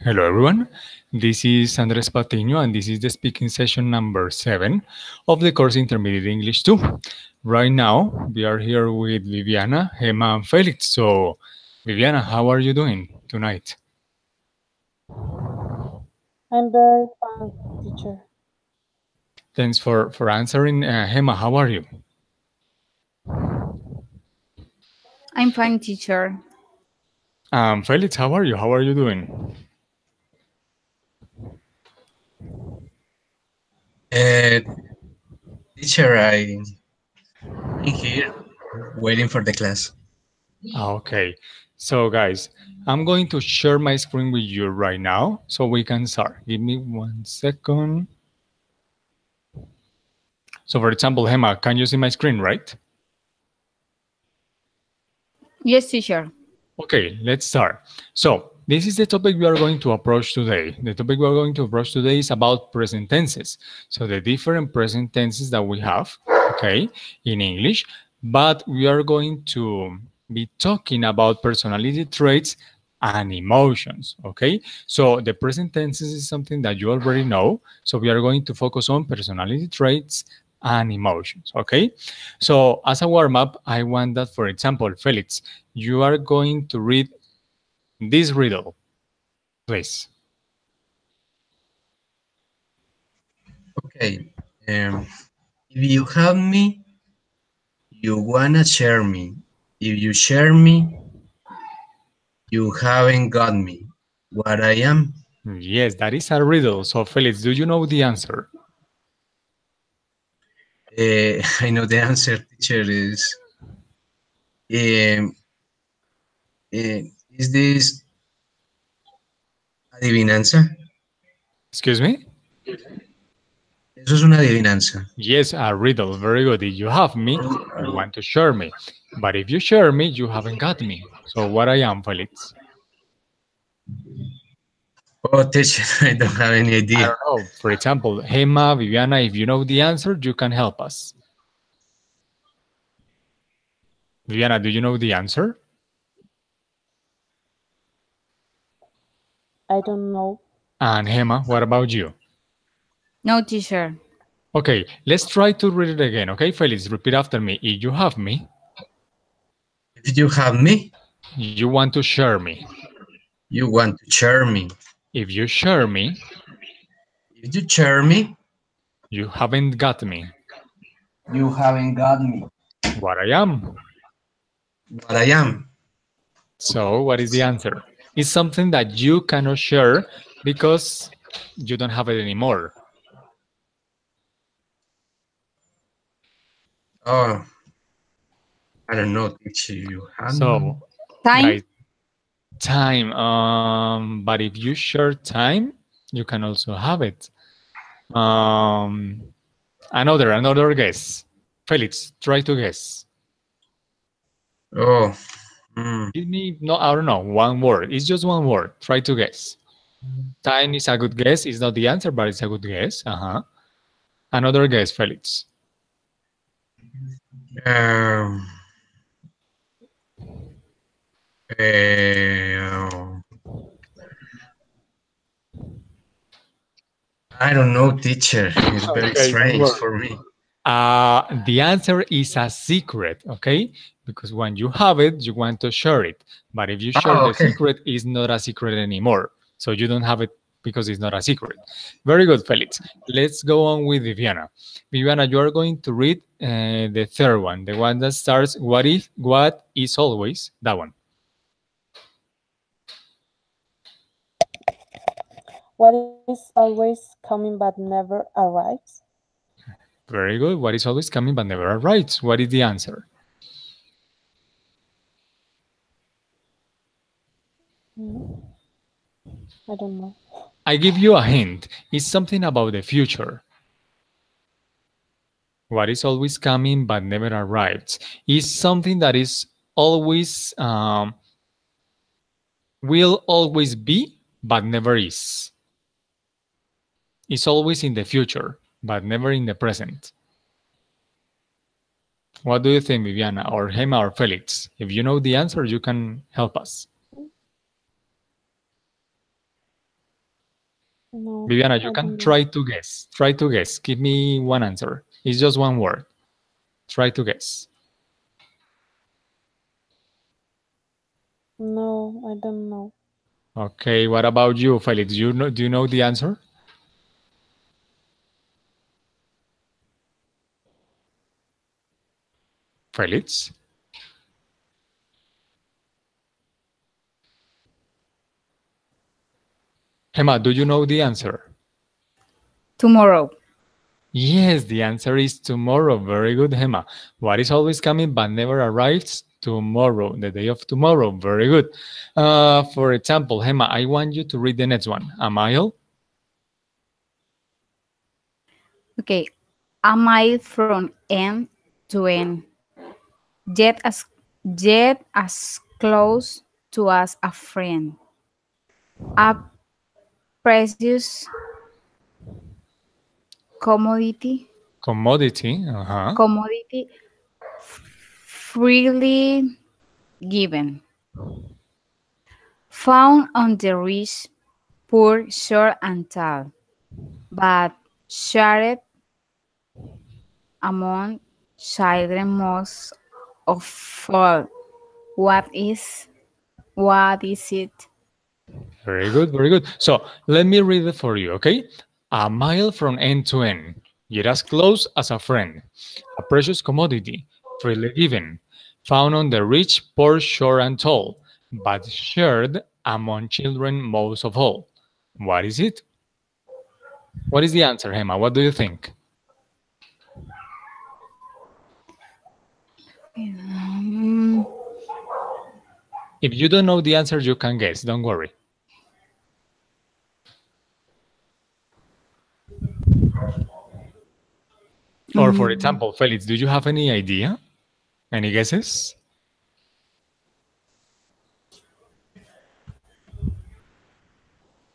Hello everyone, this is Andres Patiño and this is the speaking session number 7 of the course Intermediate English 2. Right now, we are here with Viviana, Gemma and Felix. So, Viviana, how are you doing tonight? I'm very fine, teacher. Thanks for answering. Gemma, how are you? I'm fine, teacher. Felix, how are you? How are you doing? Uh, Teacher, I'm here waiting for the class. Okay, so guys, I'm going to share my screen with you right now so we can start. Give me 1 second. So for example, Gemma, can you see my screen, right? Yes, teacher. Okay, let's start. So this is the topic we are going to approach today. The topic we are going to approach today is about present tenses. So the different present tenses that we have, okay, in English, but we are going to be talking about personality traits and emotions, okay? So the present tenses is something that you already know. So we are going to focus on personality traits and emotions, okay? So as a warm-up, I want that, for example, Felix, you are going to read this riddle, please. Okay. If you have me, you wanna share me. If you share me, you haven't got me. What I am? Yes, that is a riddle. So Felix, do you know the answer? I know the answer, teacher, um, is this adivinanza? Excuse me? Eso es una adivinanza. Yes, a riddle. Very good. If you have me, you want to share me. But if you share me, you haven't got me. So what I am, Felix? Oh, teacher, I don't have any I idea. don't know. For example, Gemma, Viviana, if you know the answer, you can help us. Viviana, do you know the answer? I don't know. And Gemma, what about you? No, teacher. Okay, let's try to read it again. Okay, Felix, repeat after me. If you have me, If you have me, you want to share me. you want to share me. If you share me, If you share me, you haven't got me. you haven't got me. What I am. What I am. So, what is the answer? It's something that you cannot share because you don't have it anymore. Oh, I don't know, teacher. You have me. So, Time? guys, time. But if you share time, you can also have it. Another guess. Felix, try to guess. Oh, Give me, no, I don't know, one word. It's just one word. Try to guess. Time is a good guess. It's not the answer, but it's a good guess. Another guess, Felix. um, uh, I don't know, teacher. It's very Okay, don't strange worry. for me. The answer is a secret, okay? Because when you have it, you want to share it. But if you share Oh, the okay. secret, it's not a secret anymore. So you don't have it because it's not a secret. Very good, Felix. Let's go on with Viviana. Viviana, you are going to read the third one, the one that starts, what is always, that one. What is always coming but never arrives? Very good. What is always coming but never arrives? What is the answer? I don't know. I give you a hint. It's something about the future. What is always coming but never arrives is something that is always will always be but never is. It's always in the future but never in the present. What do you think, Viviana, or Gemma, or Felix? If you know the answer, you can help us. No, Viviana, I you don't can know. try to guess. Try to guess. Give me one answer. It's just one word. Try to guess. No, I don't know. Okay, what about you, Felix? Do you know the answer? Felix? Gemma, do you know the answer? Tomorrow. Yes, the answer is tomorrow. Very good, Gemma. What is always coming but never arrives? Tomorrow, the day of tomorrow. Very good. For example, Gemma, I want you to read the next one. A mile? Okay. A mile from end to end. Yet as close to us a friend. A precious commodity. Commodity. Uh-huh. Commodity freely given. Found on the rich, poor, short and tall, but shared among children most of all. What is it? Very good, very good. So let me read it for you, okay? A mile from end to end, yet as close as a friend, a precious commodity, freely given, found on the rich, poor, short, and tall, but shared among children most of all. What is it? What is the answer, Gemma? What do you think? Mm, If you don't know the answer, you can guess. Don't worry. Or for example, Felix, do you have any idea? Any guesses?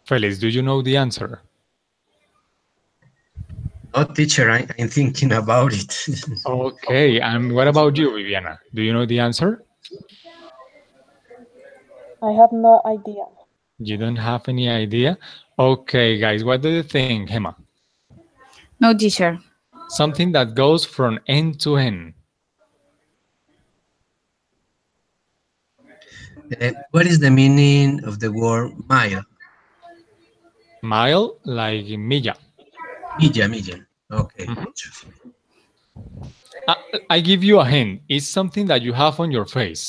Felix, do you know the answer? Oh, teacher, I'm thinking about it. Okay, and what about you, Viviana? Do you know the answer? I have no idea. You don't have any idea? Okay, guys, what do you think, Gemma? no, teacher. Something that goes from end to end. What is the meaning of the word mile? Mile, like milla. Milla, milla. Okay. Mhm. I give you a hint. It's something that you have on your face.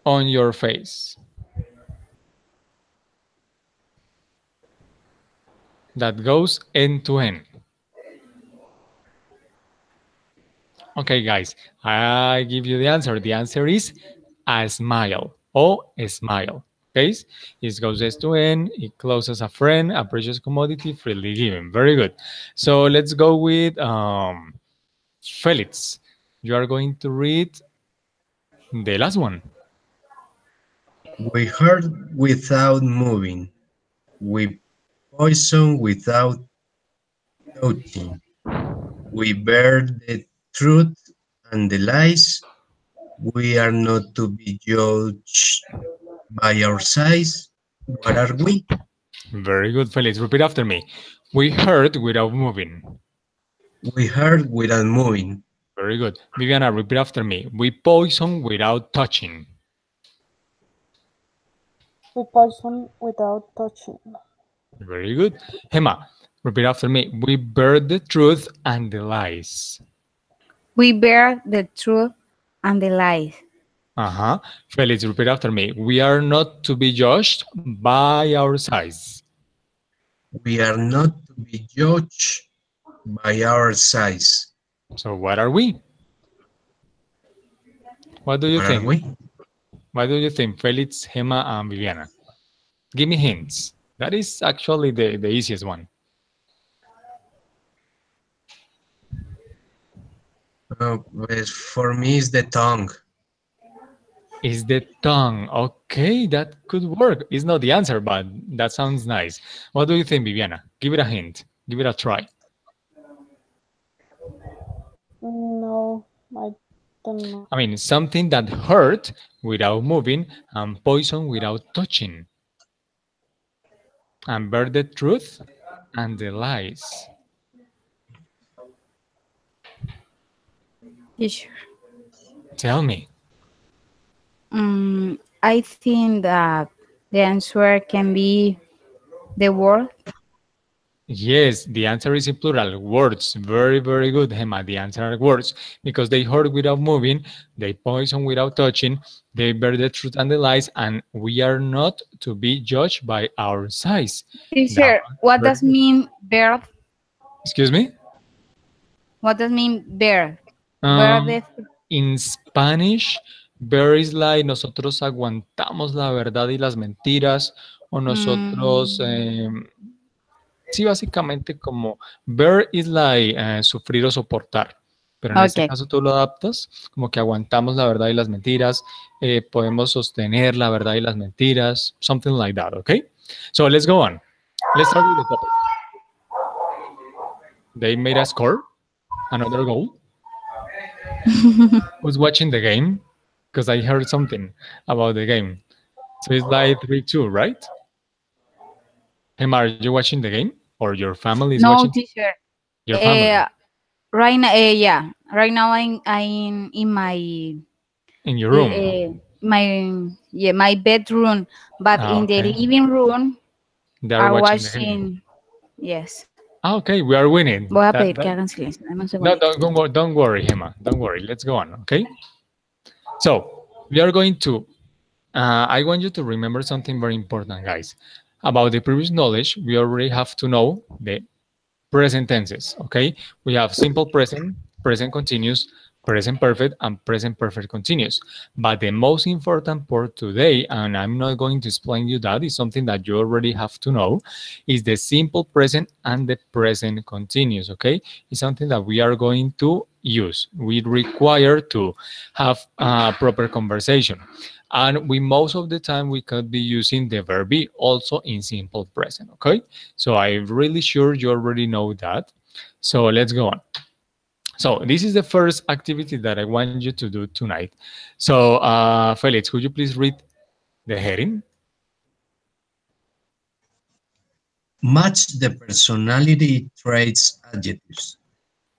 On your face. That goes end to end. Okay, guys, I give you the answer. The answer is a smile or a smile. Okay, it goes S to N, it closes a friend, a precious commodity freely given. Very good. So let's go with Felix. You are going to read the last one. We hurt without moving. We poison without touching. We bear the truth and the lies. We are not to be judged by our size. What are we? Very good, Felix. Repeat after me. We hurt without moving. We hurt without moving. Very good. Viviana, repeat after me. We poison without touching. We poison without touching. Very good. Gemma, repeat after me. We bear the truth and the lies. We bear the truth and the lies. Uh-huh. Felix, repeat after me. We are not to be judged by our size. We are not to be judged by our size. So what are we? What do you What are think? we? What do you think, Felix, Gemma, and Viviana? Give me hints. That is actually the easiest one. Well, for me, it's the tongue. Is the tongue. Okay, that could work. It's not the answer, but that sounds nice. What do you think, Viviana? Give it a hint. Give it a try. No, I don't know. I mean, something that hurt without moving and poison without touching. and bear the truth and the lies. Teacher. Tell me. I think that the answer can be the word. Yes, the answer is in plural, words. Very, very good, Gemma. The answer are words because they hurt without moving, they poison without touching, they bear the truth and the lies, and we are not to be judged by our size. That Teacher, was what very does good. mean birth? Excuse me? What does mean birth? Um, Birth. in Spanish, bear is like nosotros aguantamos la verdad y las mentiras, o nosotros Mm, sí, básicamente como bear is like sufrir o soportar. Pero en este okay. caso tú lo adaptas como que aguantamos la verdad y las mentiras, podemos sostener la verdad y las mentiras, something like that, okay? So let's go on. Let's start with the topic. They made a score, another goal. Who's watching the game? Because I heard something about the game. So it's like 3-2, right? Hey, are you watching the game? Or your family is No, watching? teacher. Your family Right now, yeah. Right now, I'm in in your room. my bedroom, but in the Okay. living room, They are are watching the game. watching. Yes. Okay, we are winning. Voy a That, pedir that, que hagan silencio. Dame un no, segundito. don't worry, Gemma. Don't worry. Let's go on, okay? So, we are going to, I want you to remember something very important, guys. About the previous knowledge, we already have to know the present tenses, okay? We have simple present, present continuous, present perfect, and present perfect continuous. But the most important part today, and I'm not going to explain you that, is something that you already have to know, is the simple present and the present continuous, okay? It's something that we are going to use. We require to have a proper conversation. And we most of the time we could be using the verb be also in simple present, okay? So I'm really sure you already know that. So let's go on. So this is the first activity that I want you to do tonight. So Felix, could you please read the heading? Match the personality traits adjectives.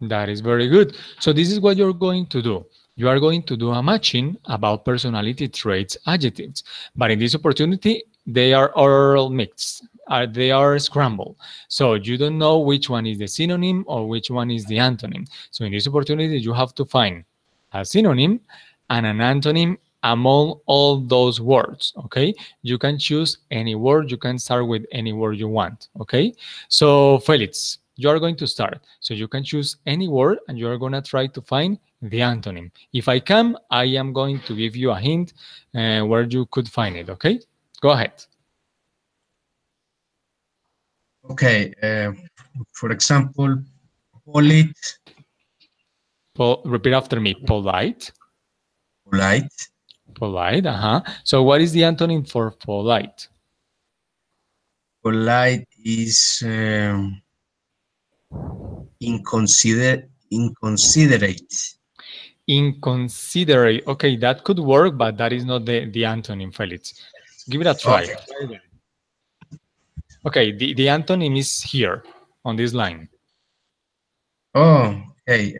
That is very good. So this is what you're going to do. You are going to do a matching about personality traits adjectives. But in this opportunity, they are all mixed. They are scrambled. So you don't know which one is the synonym or which one is the antonym. So in this opportunity, you have to find a synonym and an antonym among all those words, okay? You can choose any word. You can start with any word you want, okay? So Felix, you are going to start. So you can choose any word and you are going to try to find the antonym. If I can, I am going to give you a hint where you could find it, okay? Go ahead. Okay, for example, polite, Repeat after me. Polite. polite, Polite, So what is the antonym for polite? polite is inconsiderate. Inconsiderate. Okay, that could work, but that is not the antonym, Felix. Give it a try. Okay. Okay, the antonym is here on this line. Oh, okay.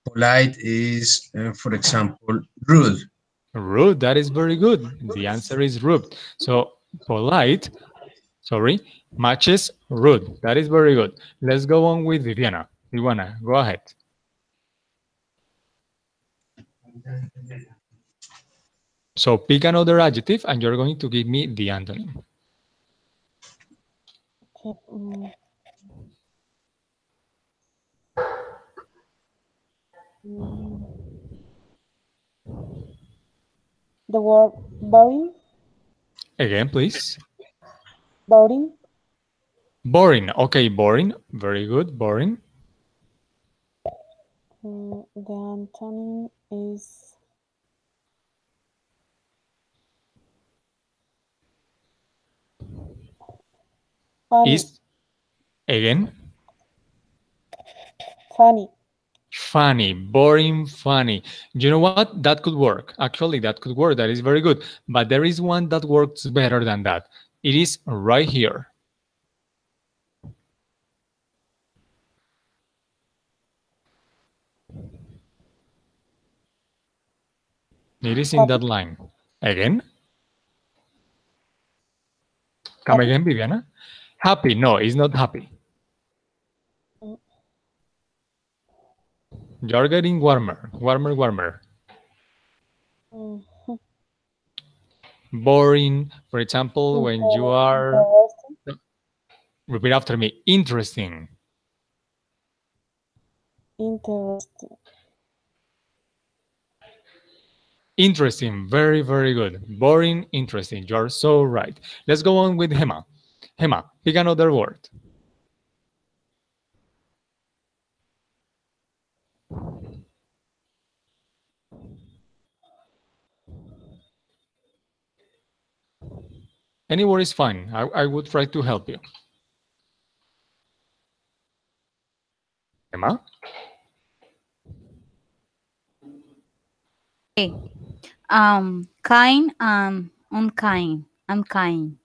Polite is, for example, rude. Rude, that is very good. The answer is rude. So polite, sorry, matches rude. That is very good. Let's go on with Viviana. Viviana, go ahead. So pick another adjective and you're going to give me the antonym. Okay. The word boring. Again, please. Boring. Boring. Okay, boring. Very good. Boring. The antonym is funny. Is again Funny. funny. Boring, funny. You know what? That could work. Actually, that could work. That is very good. But there is one that works better than that. It is right here. It is in Happy. that line. Again? Come Happy. again, Viviana? Happy? No, it's not happy. Mm, You're getting warmer, warmer, warmer. mm, Boring. For example, when you are, Interesting. repeat after me, interesting. Interesting. Interesting. Very, very good. Boring, interesting. You're so right. Let's go on with Hema. Hema, pick another word. Any word is fine. I would try to help you. Hema? Okay. Kind and unkind. Unkind.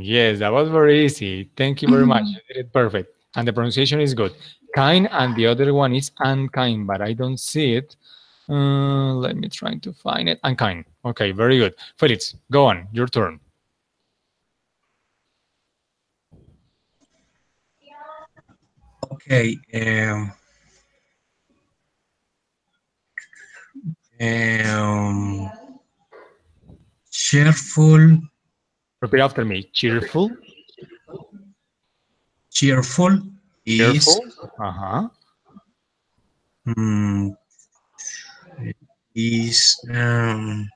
Yes, that was very easy. Thank you very much. You did it perfect. And the pronunciation is good. Kind, and the other one is unkind, but I don't see it. Let me try to find it. Unkind. Okay, very good. Felix, go on. Your turn. Okay. Um, cheerful, Repeat after me. Cheerful. cheerful is Cheerful. Uh-huh. mm, is um,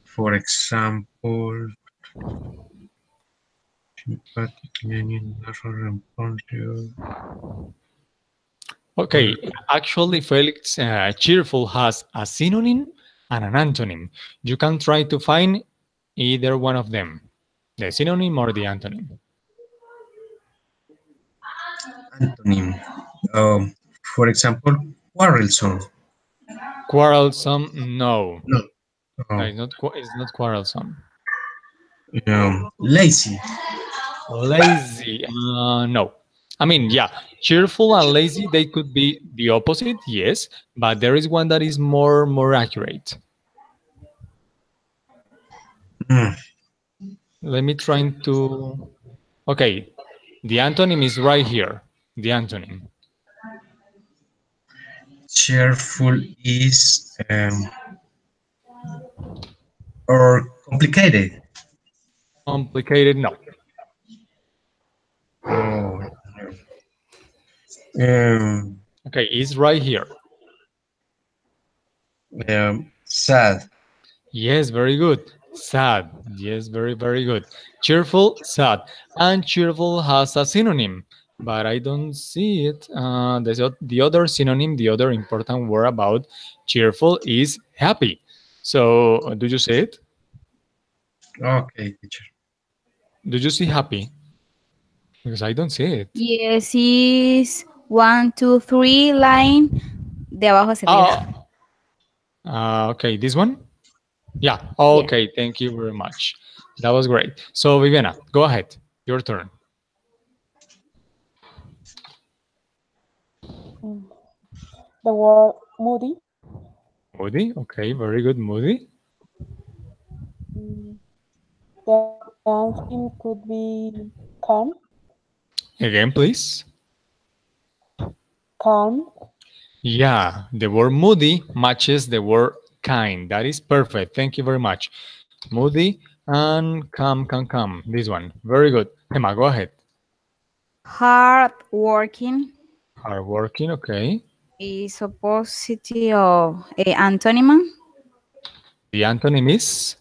for example, sympathetic, lenient, natural, responsive. Okay, actually, Felix, cheerful has a synonym and an antonym. You can try to find either one of them, the synonym or the antonym. Antonym. For example, quarrelsome. Quarrelsome, no. No. No, Oh, it's not quarrelsome. lazy. Lazy, no. I mean, yeah, cheerful and lazy, they could be the opposite, yes, but there is one that is more accurate. Mm, Let me try to. Okay, the antonym is right here. The antonym. cheerful is or complicated. Complicated, no. Oh, um, Okay, it's right here. sad. Yes, very good. Sad. Yes, very, very good. Cheerful, sad. And cheerful has a synonym, but I don't see it. The other synonym, the other important word about cheerful is happy. So, do you see it? Okay, teacher. Do you see happy? Because I don't see it. Yes, is 1, 2, 3 line de abajo hacia arriba. Oh, okay, this one? Yeah, Yes. okay, thank you very much. That was great. So, Viviana, go ahead. Your turn. Mm. The word moody. Moody, okay, very good, Moody. Mm. The anthem could be calm. Again, please. Calm. Yeah, the word moody matches the word kind. That is perfect. Thank you very much. Moody and come. This one. Very good. Emma, go ahead. Hard working Hardworking, okay. is opposite of antonym. The antonym is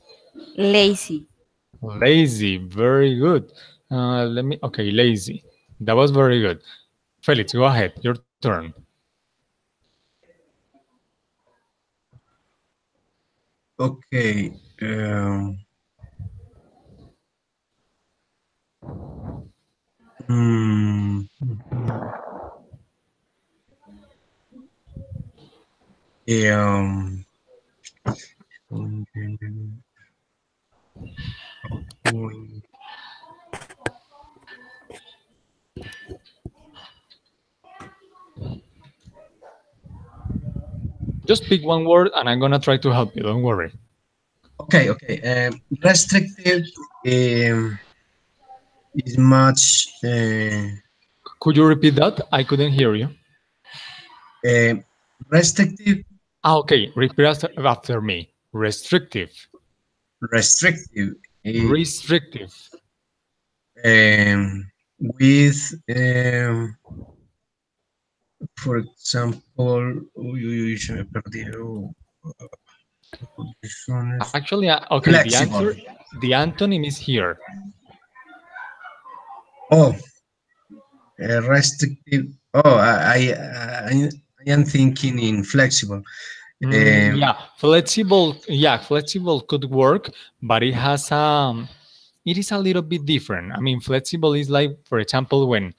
Lazy. lazy. Very good. Okay, lazy. That was very good. Felix, go ahead. Your turn. Okay. Mm, um, Just pick one word and I'm gonna try to help you. Don't worry. Okay, okay. Restrictive is much Could you repeat that? I couldn't hear you. uh, restrictive, Okay, repeat after me. Restrictive. restrictive. Restrictive. With, for example, uy, uy, uy, se me perdió. Condiciones. Actually, okay, Flexible. the antonym is here. Oh, restrictive. Oh, I am thinking in flexible. Yeah, flexible. Yeah, flexible could work, but it is a little bit different. I mean, flexible is like, for example, when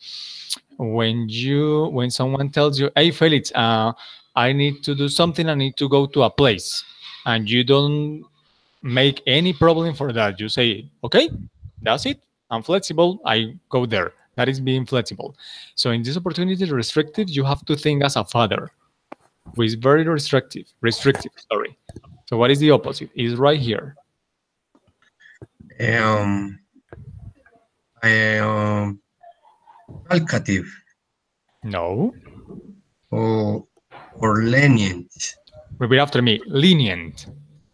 someone tells you, "Hey, Felix, I need to do something. I need to go to a place," and you don't make any problem for that. You say, "Okay, that's it. I'm flexible. I go there." That is being flexible. So in this opportunity, restrictive, you have to think as a father who is very restrictive. Restrictive, sorry. So what is the opposite? Is right here. um, um, talkative No. or, or lenient. Repeat after me. Lenient.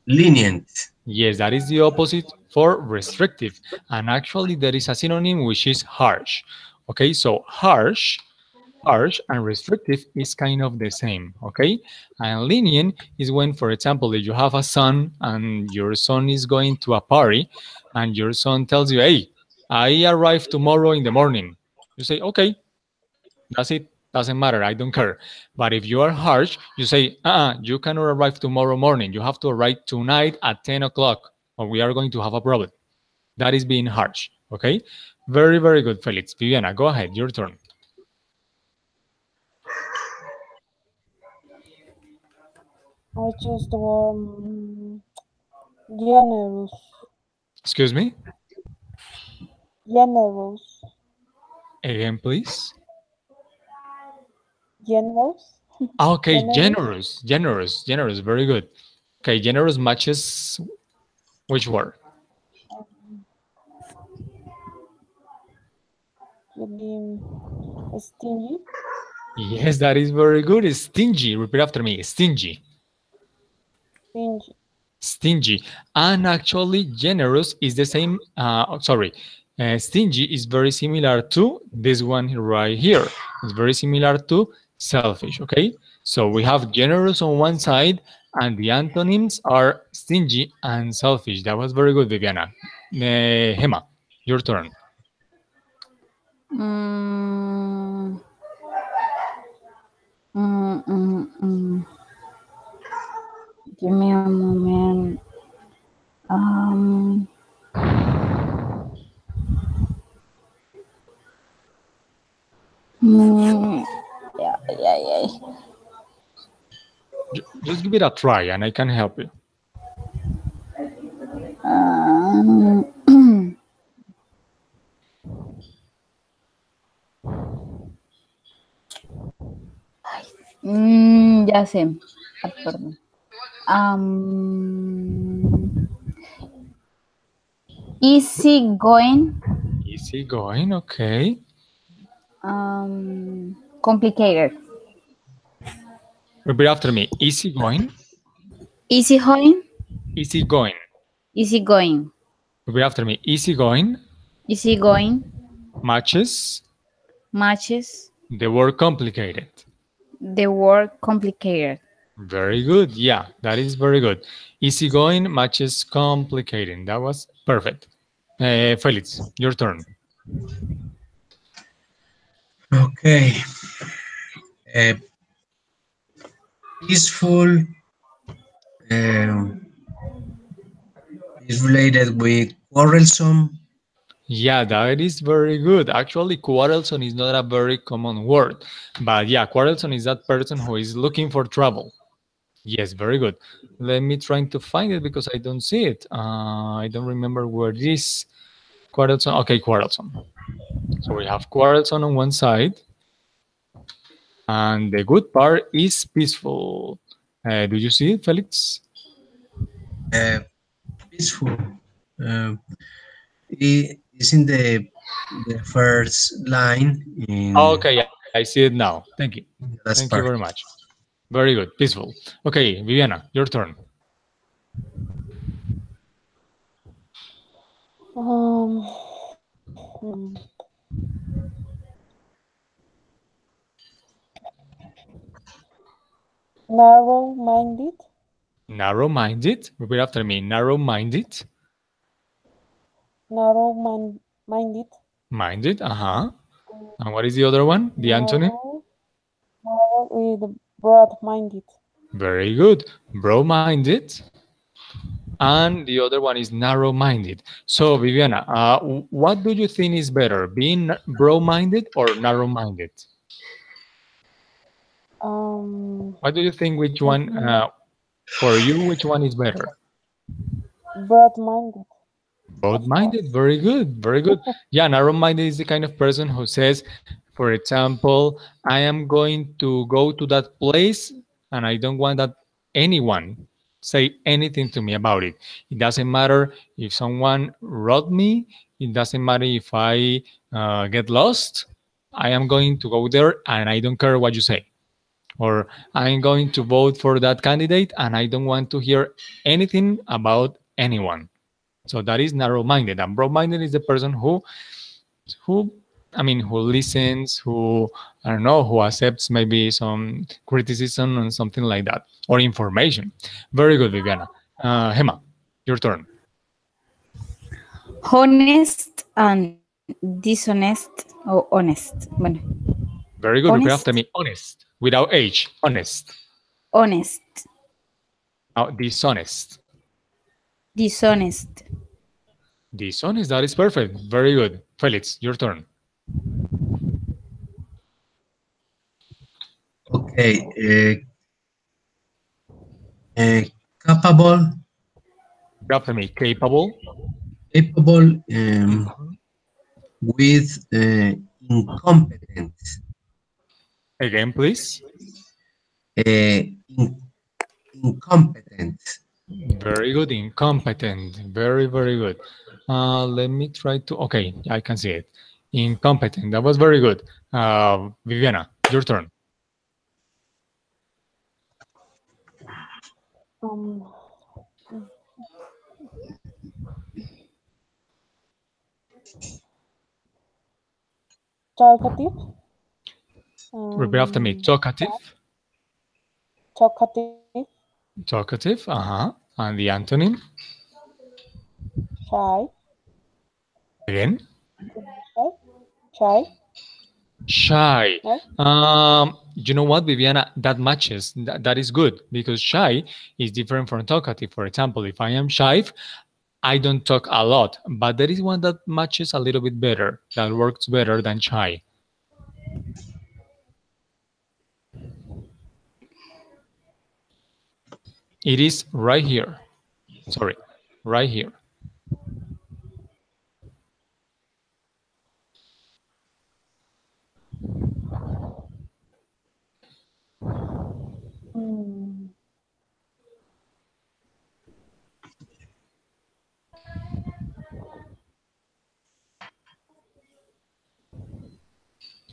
Lenient. Yes, that is the opposite for restrictive. And actually, there is a synonym which is harsh. Okay, so harsh and restrictive is kind of the same. Okay, and lenient is when, for example, if you have a son and your son is going to a party and your son tells you, "Hey, I arrive tomorrow in the morning," you say, "Okay, that's it. Doesn't matter. I don't care." But if you are harsh, you say, you cannot arrive tomorrow morning. You have to arrive tonight at 10 o'clock, or we are going to have a problem. That is being harsh. Okay? Very, very good, Felix. Viviana, go ahead. Your turn. I choose the word generous. Excuse me? Generous. Again, please. Generous. Okay, Generous. generous. Generous. Generous. Very good. Okay, generous matches which word? Could be stingy. Yes, that is very good. Stingy. Repeat after me. Stingy. Stingy. Stingy. And actually, generous is the same. Sorry. Stingy is very similar to this one right here. It's very similar to selfish. Okay. So we have generous on one side, and the antonyms are stingy and selfish. That was very good, Viviana. Hema, your turn. Mm, mm, mm, mm. Give me a moment. Um, mm, yeah, yeah, yeah. Just give it a try, and I can help you. Um, ya sé. Ah, perdón. Easy going. Easy going. Okay. Complicated. Repeat after me. Easy going. Easy going. Easy going. Easy going. Repeat after me. Easy going. Easy going. Matches Matches the word complicated. the word complicated. Very good. Yeah, that is very good. Easygoing matches complicating. That was perfect. Felix, your turn. Okay. Peaceful is related with quarrelsome. Yeah, that is very good. Actually, quarrelsome is not a very common word. But yeah, quarrelsome is that person who is looking for trouble. Yes, very good. Let me try to find it because I don't see it. I don't remember where it is. Quarrelsome. Okay, quarrelsome. So we have quarrelsome on one side. And the good part is peaceful. Do you see it, Felix? Uh, Peaceful. Uh, it is in the first line in Okay, I see it now. Thank you. the Thank you last very part. much. Very good. Peaceful. Okay, Viviana, your turn. Um, narrow-minded, Narrow-minded. Repeat after me. Narrow-minded. narrow-minded, Minded. Uh-huh. And what is the other one? The antonym? narrow, narrow with broad-minded. Very good. Broad-minded. And the other one is narrow-minded. So, Viviana, what do you think is better, being broad-minded or narrow-minded? What do you think? Which one, Mhm. for you, which one is better? Broad-minded, of Broad-minded, course. very good, very good. Yeah, narrow-minded is the kind of person who says, for example, I am going to go to that place and I don't want that anyone say anything to me about it. It doesn't matter if someone wrote me, it doesn't matter if I get lost. I am going to go there and I don't care what you say. Or I'm going to vote for that candidate and I don't want to hear anything about anyone. So that is narrow-minded, and broad-minded is the person who I mean who listens, who I don't know, who accepts maybe some criticism and something like that, or information. Very good, Viviana. Hema, your turn. Honest and dishonest or honest. Bueno, Very good. Repeat after honest, me. Honest, without H. Honest. honest, Now, dishonest. dishonest, Dishonest. That is perfect. Very good. Felix, your turn. Okay. Capable, Repeat after me. Capable. capable Mhm. with incompetent. Again, please. In, incompetent. Very good, incompetent. Very, very good. Let me try to. Okay, I can see it. Incompetent. That was very good. Viviana, your turn. Um, talkative, Repeat after me. Talkative. talkative, Talkative. Uh huh. And the antonym shy, again. shy, shy, Shy. no? You know what, Viviana? That matches. That is good because shy is different from talkative. For example, if I am shy, I don't talk a lot, but there is one that matches a little bit better, that works better than shy. It is right here. Sorry, right here. Mm,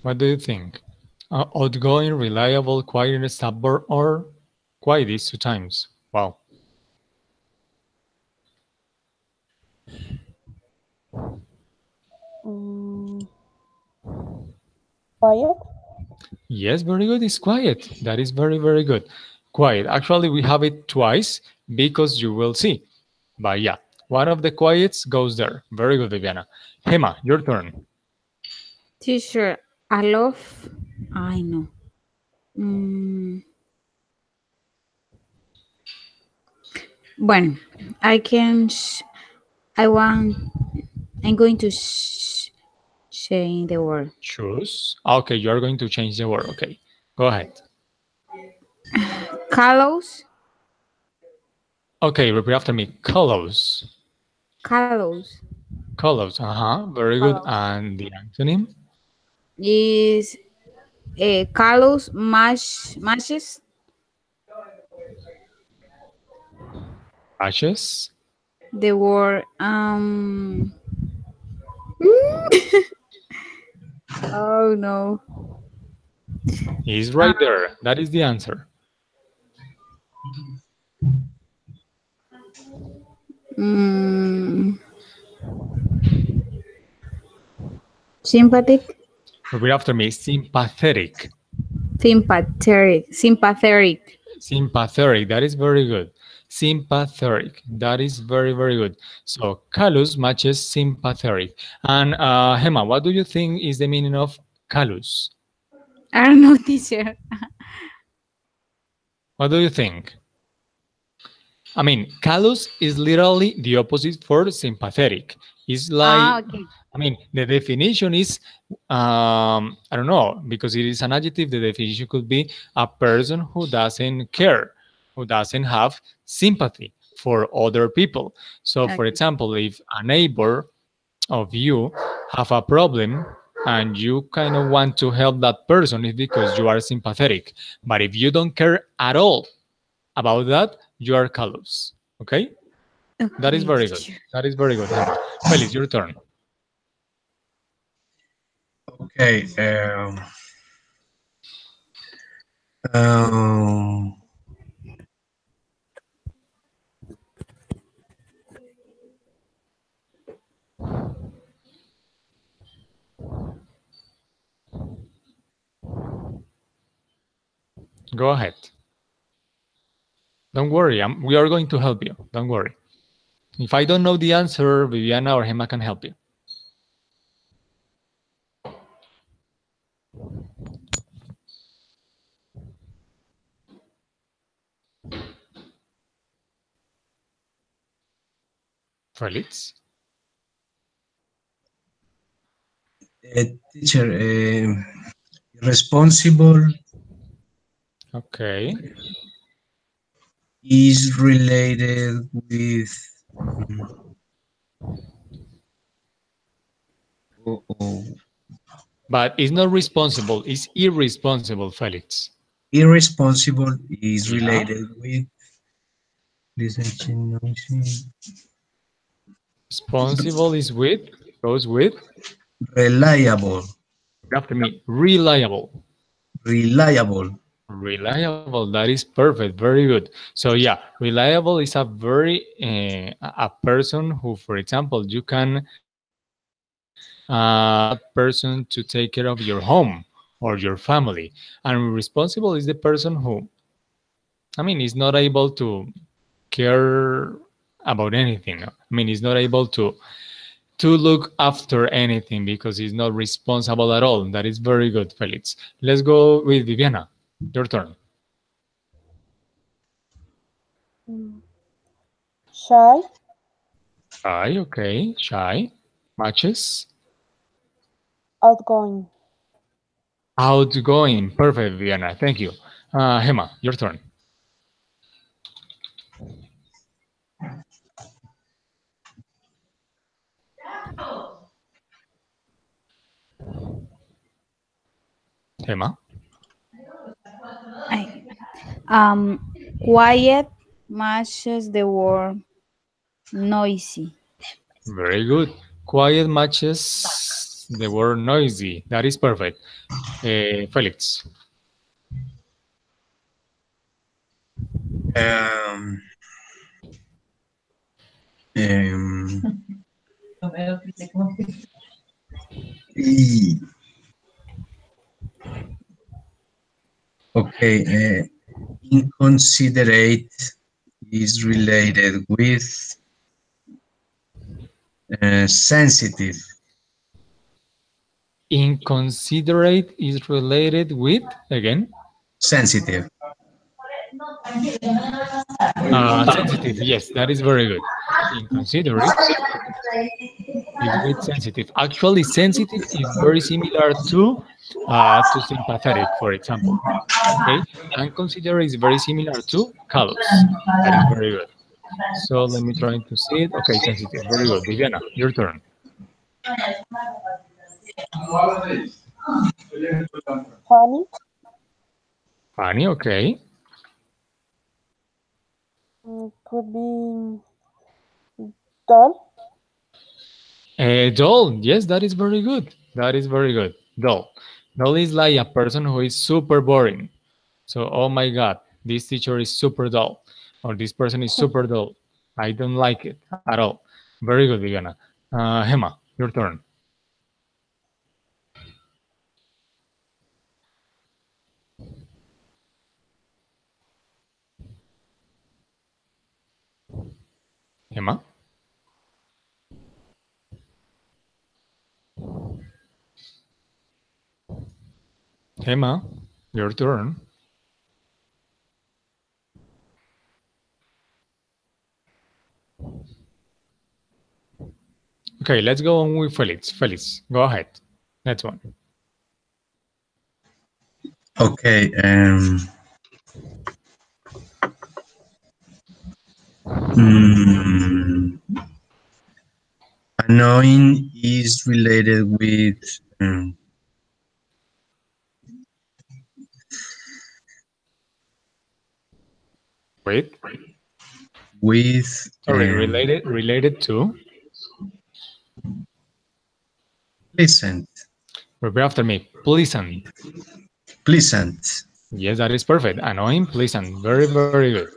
What do you think? Outgoing, reliable, quiet, stubborn, or quiet is two times. Wow. mm, quiet, Yes, very good. It's quiet. That is very, very good. Quiet. Actually, we have it twice because you will see. But yeah, one of the quiets goes there. Very good, Viviana. Hema, your turn. teacher. I love. I know. Mm, bueno, I can. I want. I'm going to change the word. Choose. Okay, you are going to change the word. Okay, go ahead. Callous, Okay, repeat after me. Colors. callous Colors. Uh-huh. Very good. And the antonym? is callous matches Matches. the word oh no. He's right there. That is the answer. Mm, sympathetic. Repeat after me. Sympathetic. Sympathetic. Sympathetic. That is very good. Sympathetic. That is very, very good. So callous matches sympathetic. And Gemma, what do you think is the meaning of callous? I don't know, teacher. What do you think? I mean, callous is literally the opposite for sympathetic. It's like, Okay. I mean, the definition is, I don't know, because it is an adjective, the definition could be a person who doesn't care, who doesn't have sympathy for other people. So, for Okay. example, if a neighbor of you have a problem and you kind of want to help that person, it's because you are sympathetic. But if you don't care at all about that, you are callous. Okay? That is Okay, very good. teacher. That is very good, Emma. Felix, your turn. Okay. Um, Go ahead. Don't worry. We are going to help you. Don't worry. If I don't know the answer, Viviana or Gemma can help you. Felix? Teacher, responsible Okay. is related with oh, oh, But it's not responsible. It's irresponsible, Felix. irresponsible is Yeah. related with listen, Responsible is with, goes with, reliable, after me, reliable. reliable, Reliable, that is perfect, very good. So yeah, reliable is a very a person who, for example, you can that person to take care of your home or your family. And responsible is the person who, I mean, is not able to care about anything. I mean, he's not able to look after anything because he's not responsible at all. That is very good, Felix. Let's go with Viviana. Your turn. Shy, Shy, okay. Shy. Matches. outgoing, Outgoing. Perfect, Viviana. Thank you. Gemma, your turn. Gemma. I, quiet matches the word noisy. Very good. Quiet matches the word noisy. That is perfect. Felix. um, um, e- okay, inconsiderate is related with sensitive, Inconsiderate is related with, again, sensitive. sensitive. Yes, that is very good. Inconsiderate is with sensitive. Actually, sensitive is very similar to sympathetic, for example. Okay, and considerate is very similar to callous. That is very good. So let me try to see it. Okay, sensitive. Very good. Viviana, your turn. funny, Funny, okay. could be dull. Dull. Yes, that is very good. That is very good. Dull. Dull is like a person who is super boring. So, oh my God, this teacher is super dull, or this person is super dull. I don't like it at all. Very good, Viviana. Hema, your turn. Hema, Hema, your turn. Okay, let's go on with Felix. Felix, go ahead. Next one. Okay. Mm, Annoying is related Wait. with Sorry, related to. pleasant. Repeat after me. Pleasant. Pleasant. Yes, that is perfect. Annoying, pleasant. Very, very good.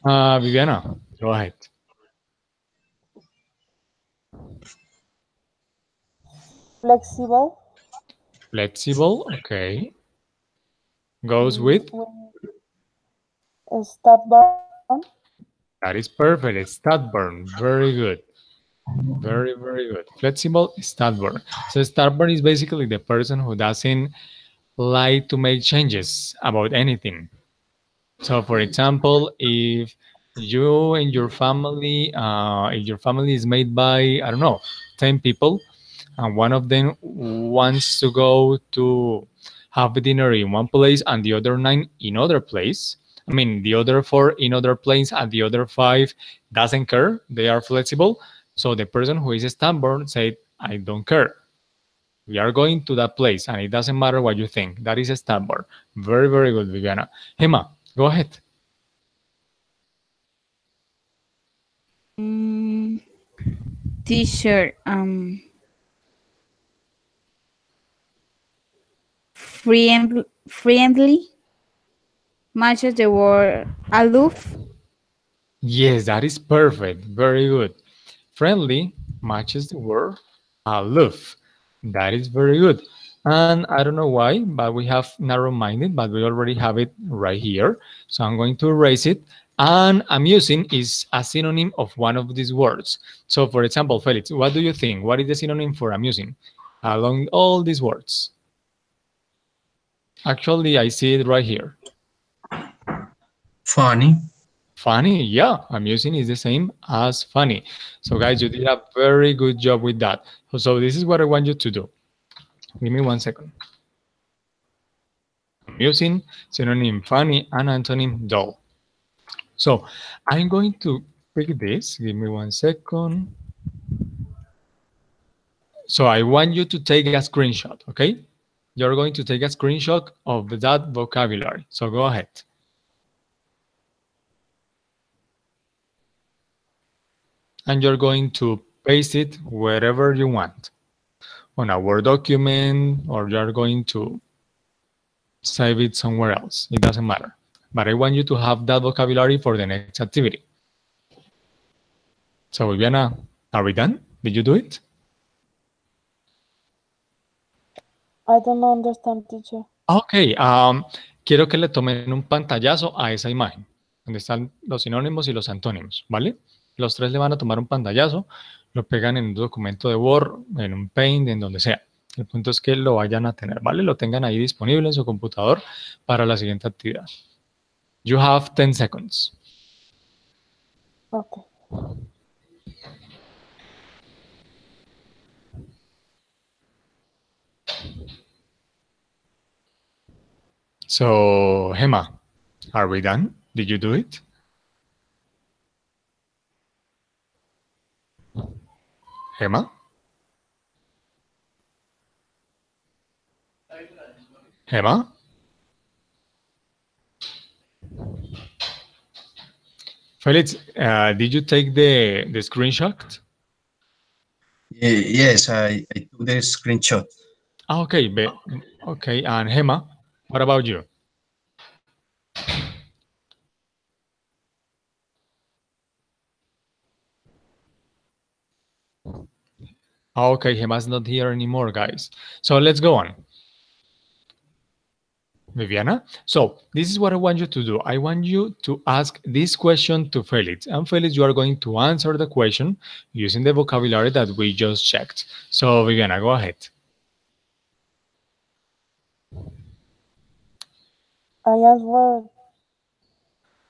Viviana, go ahead. Flexible. Flexible, okay. Goes with. Stubborn. That is perfect. Stubborn. Very good. Very, very good. Flexible, stubborn. So stubborn is basically the person who doesn't like to make changes about anything. So, for example, if you and your family, if your family is made by, I don't know, 10 people, and one of them wants to go to have dinner in one place and the other nine in other place, I mean, the other four in other place and the other five doesn't care, they are flexible. So the person who is stubborn said, I don't care. We are going to that place and it doesn't matter what you think. That is stubborn. Very, very good, Viviana. Hema, go ahead. T-shirt. Friendly matches the word aloof. Yes, that is perfect. Very good. Friendly matches the word aloof. That is very good. And I don't know why, but we have narrow-minded, but we already have it right here. So I'm going to erase it. And amusing is a synonym of one of these words. So for example, Felix, what do you think? What is the synonym for amusing along all these words? Actually, I see it right here. Funny. Funny, yeah, amusing is the same as funny. So guys, you did a very good job with that. So this is what I want you to do. Give me 1 second. Amusing, synonym funny, and antonym dull. So I'm going to pick this. Give me 1 second. So I want you to take a screenshot, okay? You're going to take a screenshot of that vocabulary. So go ahead. And you're going to paste it wherever you want. On a Word document, or you're going to save it somewhere else. It doesn't matter. But I want you to have that vocabulary for the next activity. So, Viviana, are we done? Did you do it? I don't understand, teacher. Ok, quiero que le tomen un pantallazo a esa imagen, donde están los sinónimos y los antónimos, ¿vale? Los tres le van a tomar un pantallazo, lo pegan en un documento de Word, en un Paint, en donde sea. El punto es que lo vayan a tener, ¿vale? Lo tengan ahí disponible en su computador para la siguiente actividad. You have 10 seconds. Okay. So, Gemma, are we done? Did you do it? Gemma? Gemma? Felix, did you take the screenshot? Yes, I took the screenshot. Ah, okay, okay. And Hema, what about you? Ah, okay, Hema's not here anymore, guys. So let's go on. Viviana. So this is what I want you to do. I want you to ask this question to Felix. And Felix, you are going to answer the question using the vocabulary that we just checked. So Viviana, go ahead. I answer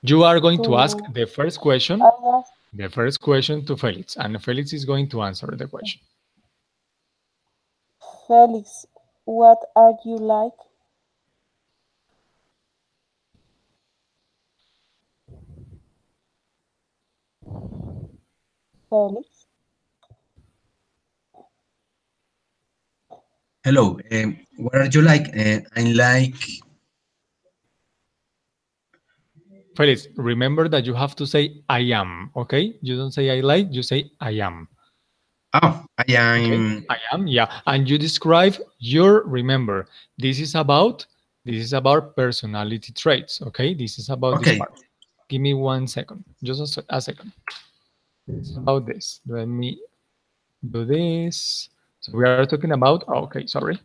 You are going to ask to the first question, I ask to Felix, and Felix is going to answer the question. Felix, what are you like? Felix, Hello, what are you like? I'm like, Felix, remember that you have to say I am, okay? You don't say I like, you say I am. oh, I Okay, am, I am, yeah. And you describe your, remember, this is about personality traits, okay? This is about this okay, part. Give me 1 second, just a second. This is about this. Let me do this. So we are talking about, oh, okay, sorry.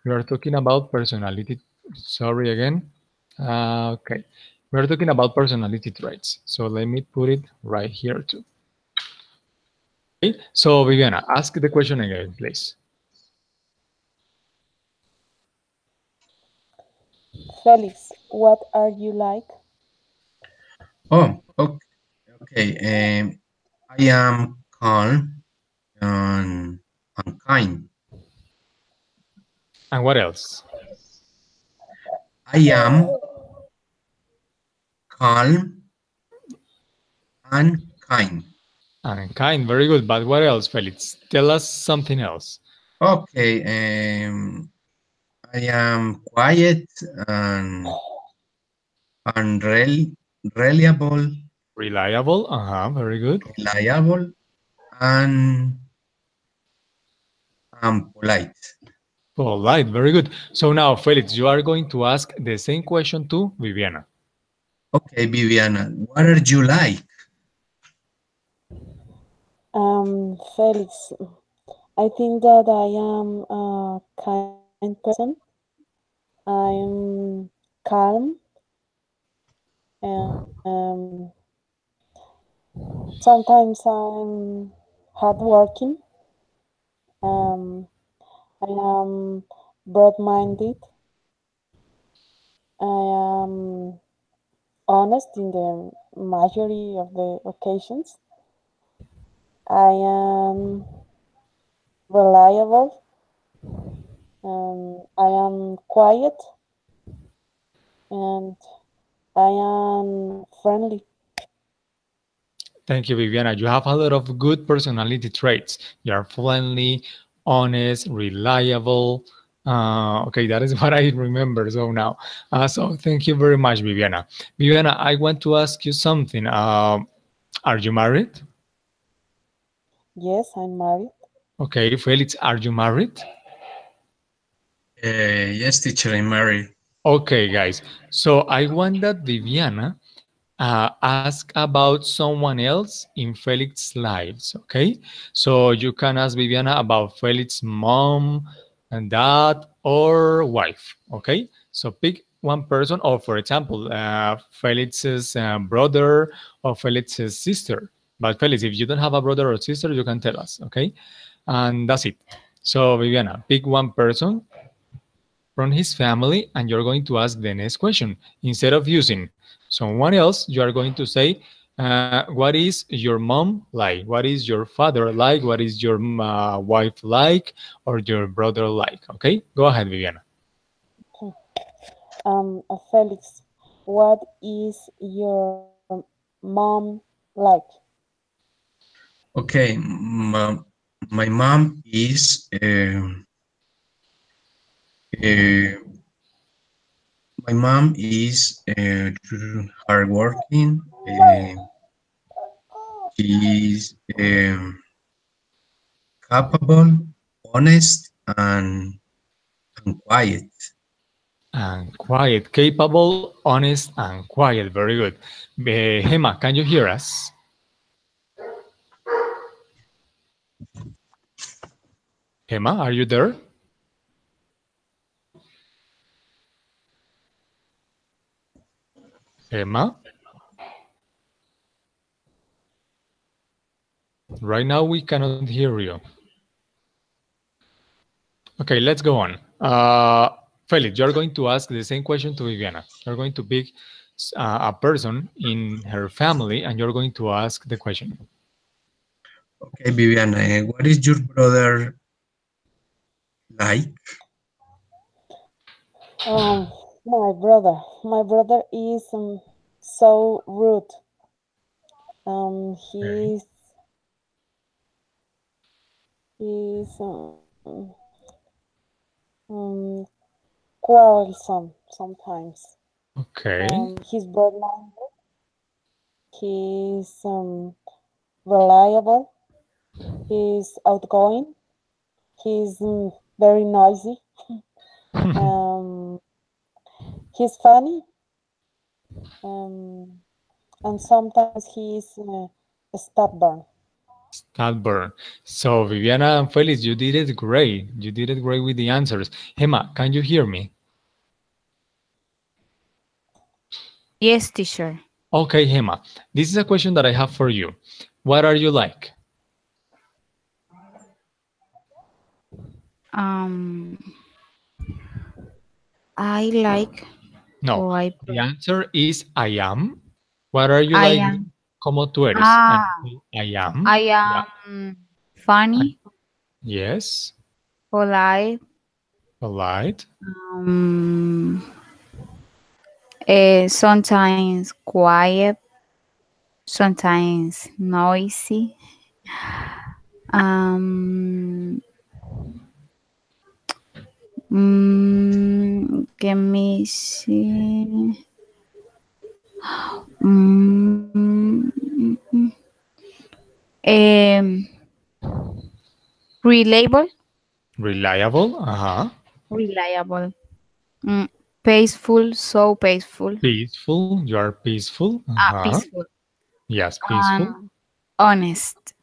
We are talking about personality, sorry again. Okay, we are talking about personality traits. So let me put it right here too. Okay, so Viviana, ask the question again, please. Felix, what are you like? oh, okay, I am calm and kind. And what else? I am calm and kind. And kind, very good. But what else, Felix? Tell us something else. Okay, I am quiet and reliable, Reliable, very good. reliable and polite. Polite, very good. So now, Felix, you are going to ask the same question to Viviana. Okay, Viviana, what are you like? Felix, I think that I am a kind person. I'm calm. Um, Sometimes I'm hardworking. Um, I am broad-minded. I am honest in the majority of the occasions. I am reliable. I am quiet and I am friendly. Thank you, Viviana. You have a lot of good personality traits. You are friendly, honest, reliable. Okay, that is what I remember. So now, so thank you very much, Viviana. Viviana, I want to ask you something. Are you married? Yes, I'm married. Okay, Felix, are you married? Yes, teacher, I'm married. Okay, guys. So I want that Viviana ask about someone else in Felix's lives, okay? So you can ask Viviana about Felix's mom and dad or wife, okay? So pick one person, or for example, Felix's brother or Felix's sister. But Felix, if you don't have a brother or sister, you can tell us, okay? And that's it. So Viviana, pick one person from his family and you're going to ask the next question. Instead of using someone else, you are going to say, what is your mom like? What is your father like? What is your wife like? Or your brother like? Okay, go ahead, Viviana. Felix, what is your mom like? Okay, my mom is uh, my mom is hardworking, He is capable, honest, and quiet. And quiet, capable, honest, and quiet. Very good. Hema, can you hear us? Hema, are you there? Hema? Right now we cannot hear you. Okay, let's go on. Felix, you're going to ask the same question to Viviana. You're going to pick a person in her family and you're going to ask the question. Okay, Viviana, what is your brother like? My brother is so rude. Okay. He's um, quarrelsome sometimes. Okay. He's broad-minded. He's reliable. He's outgoing. He's very noisy. Um, he's funny. Um, and sometimes he's stubborn. Stadburn. So Viviana and Felix, you did it great. You did it great with the answers. Hema, can you hear me? Yes, teacher. Okay, Hema. This is a question that I have for you. What are you like? Um, I like No, or the answer is I am. What are you I like? am Como tú eres. And ah I am. I Yeah. am funny, Yes. polite, Polite. um, sometimes quiet, sometimes noisy. Um, Let me see. Mm, um, Reliable, Reliable. Uh-huh. reliable. Mm, Peaceful, so peaceful. Peaceful. You are peaceful. Uh-huh. Peaceful. Yes, peaceful. Honest.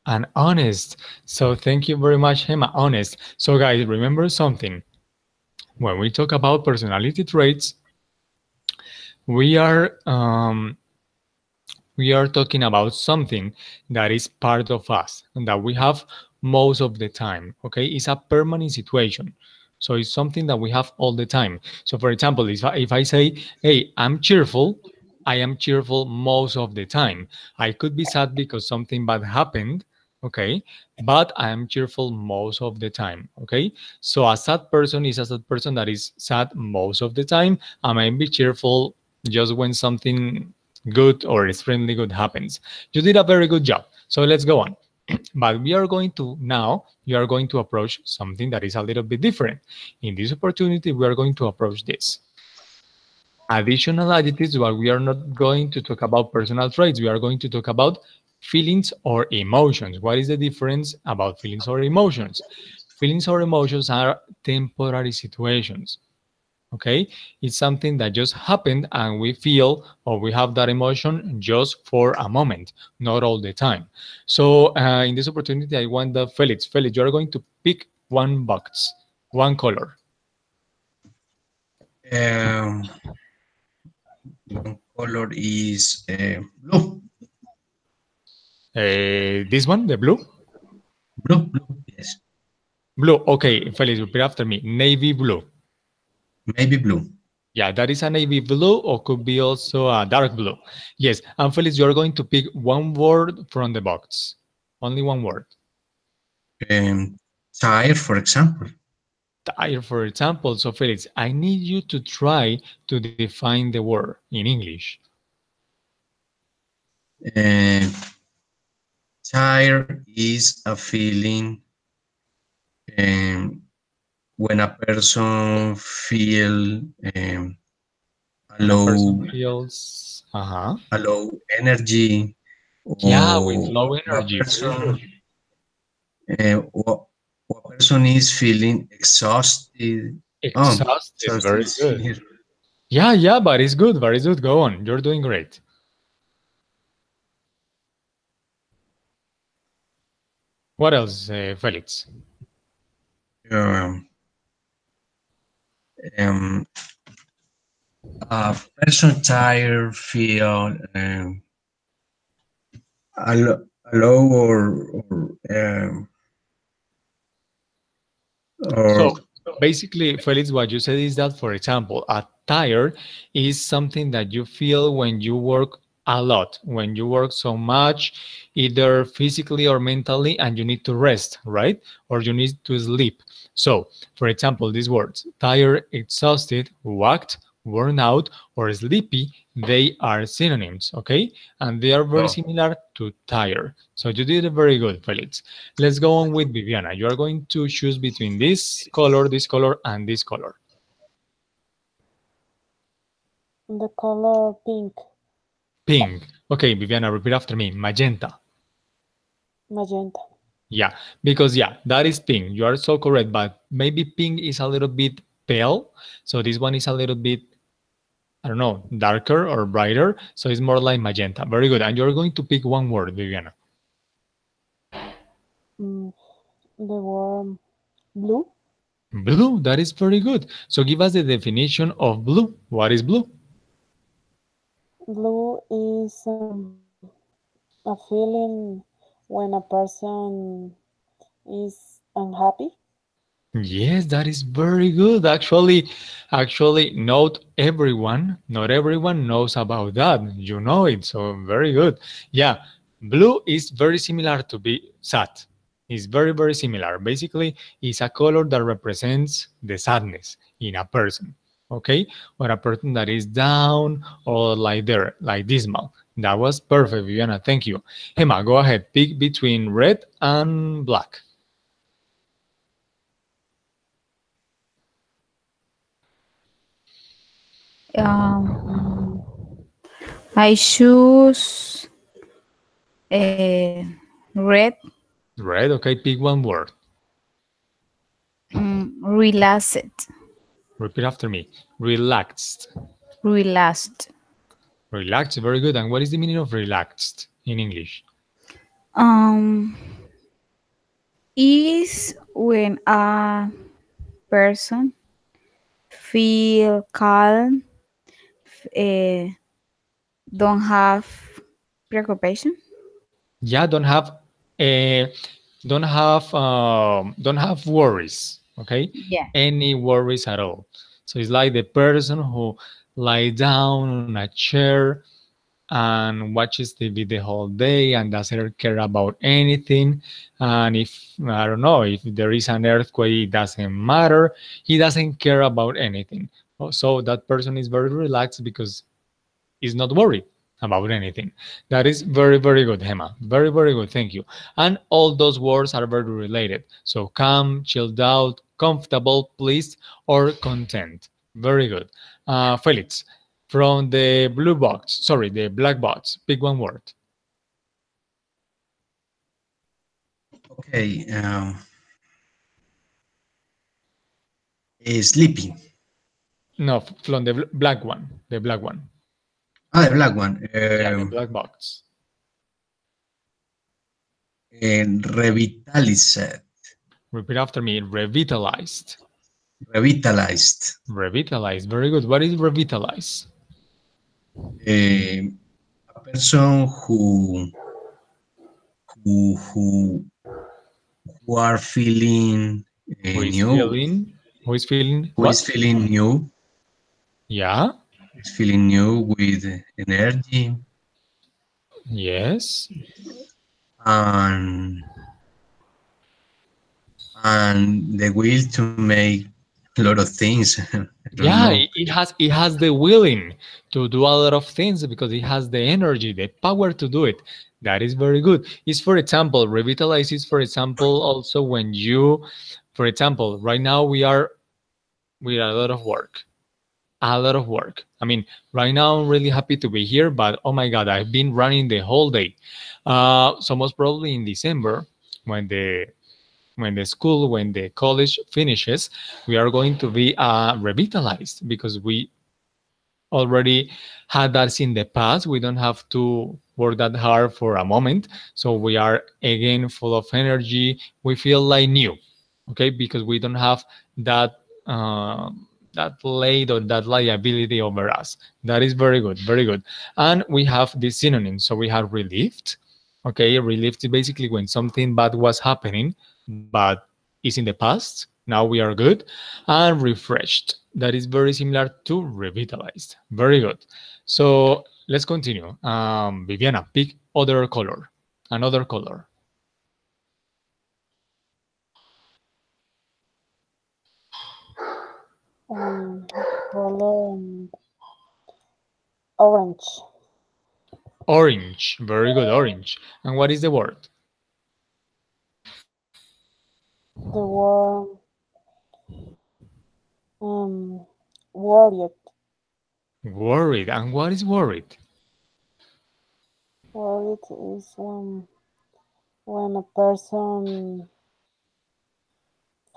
And honest. So thank you very much, Hema. Honest. So guys, remember something. When we talk about personality traits, we are talking about something that is part of us and that we have most of the time. Okay, it's a permanent situation, so it's something that we have all the time. So for example, if I say, hey, I'm cheerful, I am cheerful most of the time. I could be sad because something bad happened, okay, but I am cheerful most of the time. Okay, so a sad person is a sad person that is sad most of the time. I might be cheerful just when something good or extremely good happens. You did a very good job. So let's go on. But we are going to now, you are going to approach something that is a little bit different. In this opportunity, we are going to approach this. Additional adjectives, but we are not going to talk about personal traits. We are going to talk about feelings or emotions. What is the difference about feelings or emotions? Feelings or emotions are temporary situations. Okay, it's something that just happened and we feel or we have that emotion just for a moment, not all the time. So in this opportunity, I want the Felix, you are going to pick one box, one color. Um, one color is blue. This one, the blue. Blue, yes. Blue. Okay, Felix, repeat after me. Navy blue. Maybe blue. Yeah, that is a navy blue or could be also a dark blue. Yes, and Felix, you are going to pick one word from the box. Only one word. Um, Tire, for example. Tire, for example. So Felix, I need you to try to define the word in English. Uh, Tire is a feeling um, when a person feel a When a person low, feels, uh-huh, a low energy, Yeah, with or low what energy. Very person good. what person is feeling exhausted. Oh, Exhausted. exhausted Very is good. here. Yeah, yeah, but it's good. Very good. Go on. You're doing great. What else, Felix? Um, um, a person tired feel low or So basically, Felix, what you said is that, for example, a tired is something that you feel when you work a lot, when you work so much, either physically or mentally, and you need to rest, right? Or you need to sleep. So, for example, these words, tired, exhausted, whacked, worn out, or sleepy, they are synonyms, okay? And they are very oh, similar to tired. So you did it very good, Felix. Let's go on with Viviana. You are going to choose between this color, and this color. The color pink, Pink. Okay, Viviana, repeat after me. Magenta. magenta. Yeah, because yeah, that is pink. You are so correct, but maybe pink is a little bit pale. So this one is a little bit, I don't know, darker or brighter. So it's more like magenta. Very good. And you're going to pick one word, Viviana. Mm, the word blue. Blue. That is very good. So give us the definition of blue. What is blue? Blue is a feeling when a person is unhappy. Yes, that is very good. Actually, not everyone knows about that. You know it, so very good. Yeah, blue is very similar to be sad. It's very, very similar. Basically, it's a color that represents the sadness in a person. Okay, or a person that is down or like there, like dismal. That was perfect, Viviana. Thank you. Emma, go ahead. Pick between red and black. Um, I choose red. Red. Okay, pick one word. Relaxed. Repeat after me. Relaxed. Relaxed. Relaxed, very good. And what is the meaning of relaxed in English? Um, is when a person feel calm, uh, don't have preoccupation. Yeah, uh, don't have worries. Okay, Yeah. any worries at all. So it's like the person who lie down on a chair and watches TV the whole day and doesn't care about anything. And if I don't know if there is an earthquake, it doesn't matter. He doesn't care about anything. So that person is very relaxed because is not worried about anything. That is very, very good, Hema. Very, very good. Thank you. And all those words are very related. So calm, chilled out, comfortable, pleased, or content. Very good. Felix, from the blue box, sorry, the black box, pick one word. okay. Sleeping. No, from the black one. The black one. Ah, the black one. Yeah, the black box. Revitalized. Repeat after me. Revitalized. Revitalized. Revitalized. Very good. What is revitalized? A person who are feeling Who is new, feeling? Who is feeling who is what? feeling new, Yeah. is feeling new with energy Yes. and the will to make a lot of things. I don't Yeah, know. it has the willing to do a lot of things because it has the energy, the power to do it. That is very good. It's for example, revitalize is for example also when you, for example, right now we are with a lot of work. a lot of work. I mean, right now I'm really happy to be here, but oh my God, I've been running the whole day. So most probably in December, when the school, when the college finishes, we are going to be revitalized because we already had that in the past. We don't have to work that hard for a moment. So we are again full of energy. We feel like new, okay, because we don't have that that weight or that liability over us. That is very good, very good. And we have the synonyms. So we have relieved. Okay, relieved is basically when something bad was happening, but is in the past. Now we are good. And refreshed. That is very similar to revitalized. Very good. So let's continue. Viviana, pick other color. Another color. Color orange. Orange. Very good. Orange. And what is the word? The word worried. Worried. And what is worried? Worried is when a person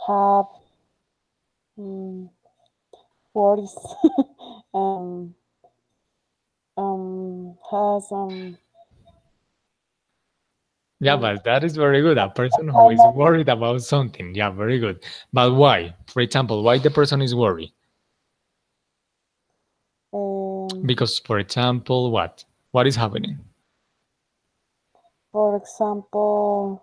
have worries um has Yeah, but that is very good. A person who kind is of worried about something. Yeah, very good. But why? For example, why the person is worried? um Because, for example, what? What is happening? for example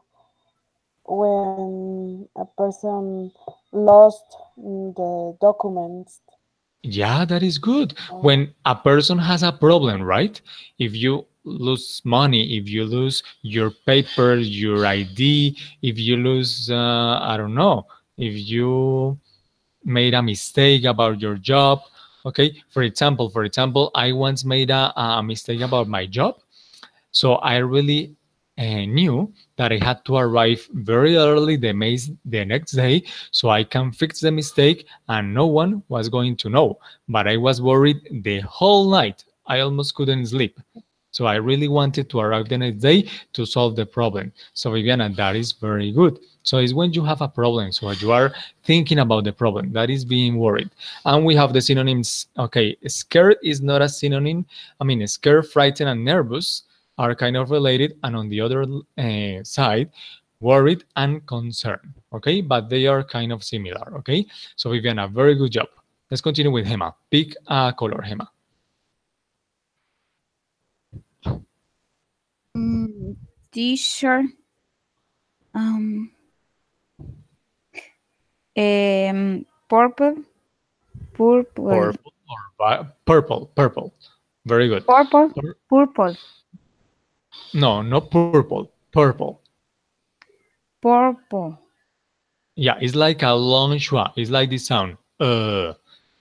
when a person lost the documents. Yeah, that is good. uh, When a person has a problem, right? If you lose money, if you lose your paper, your ID, if you lose, I don't know, if you made a mistake about your job, okay? For example, I once made a mistake about my job, so I really knew that I had to arrive very early the next day so I can fix the mistake and no one was going to know. But I was worried the whole night. I almost couldn't sleep. So I really wanted to arrive the next day to solve the problem. So Viviana, that is very good. So it's when you have a problem, so you are thinking about the problem, that is being worried. And we have the synonyms. Okay, scared is not a synonym. I mean, scared, frightened, and nervous are kind of related, and on the other side, worried and concerned. Okay, but they are kind of similar. Okay, so Viviana, very good job. Let's continue with Hema. Pick a color, Hema. T-shirt. Um, Purple. Purple. Purple or purple? Purple. Very good. Purple. Pur- Purple. no, not purple. Purple. Purple. Yeah, it's like a long schwa. It's like this sound.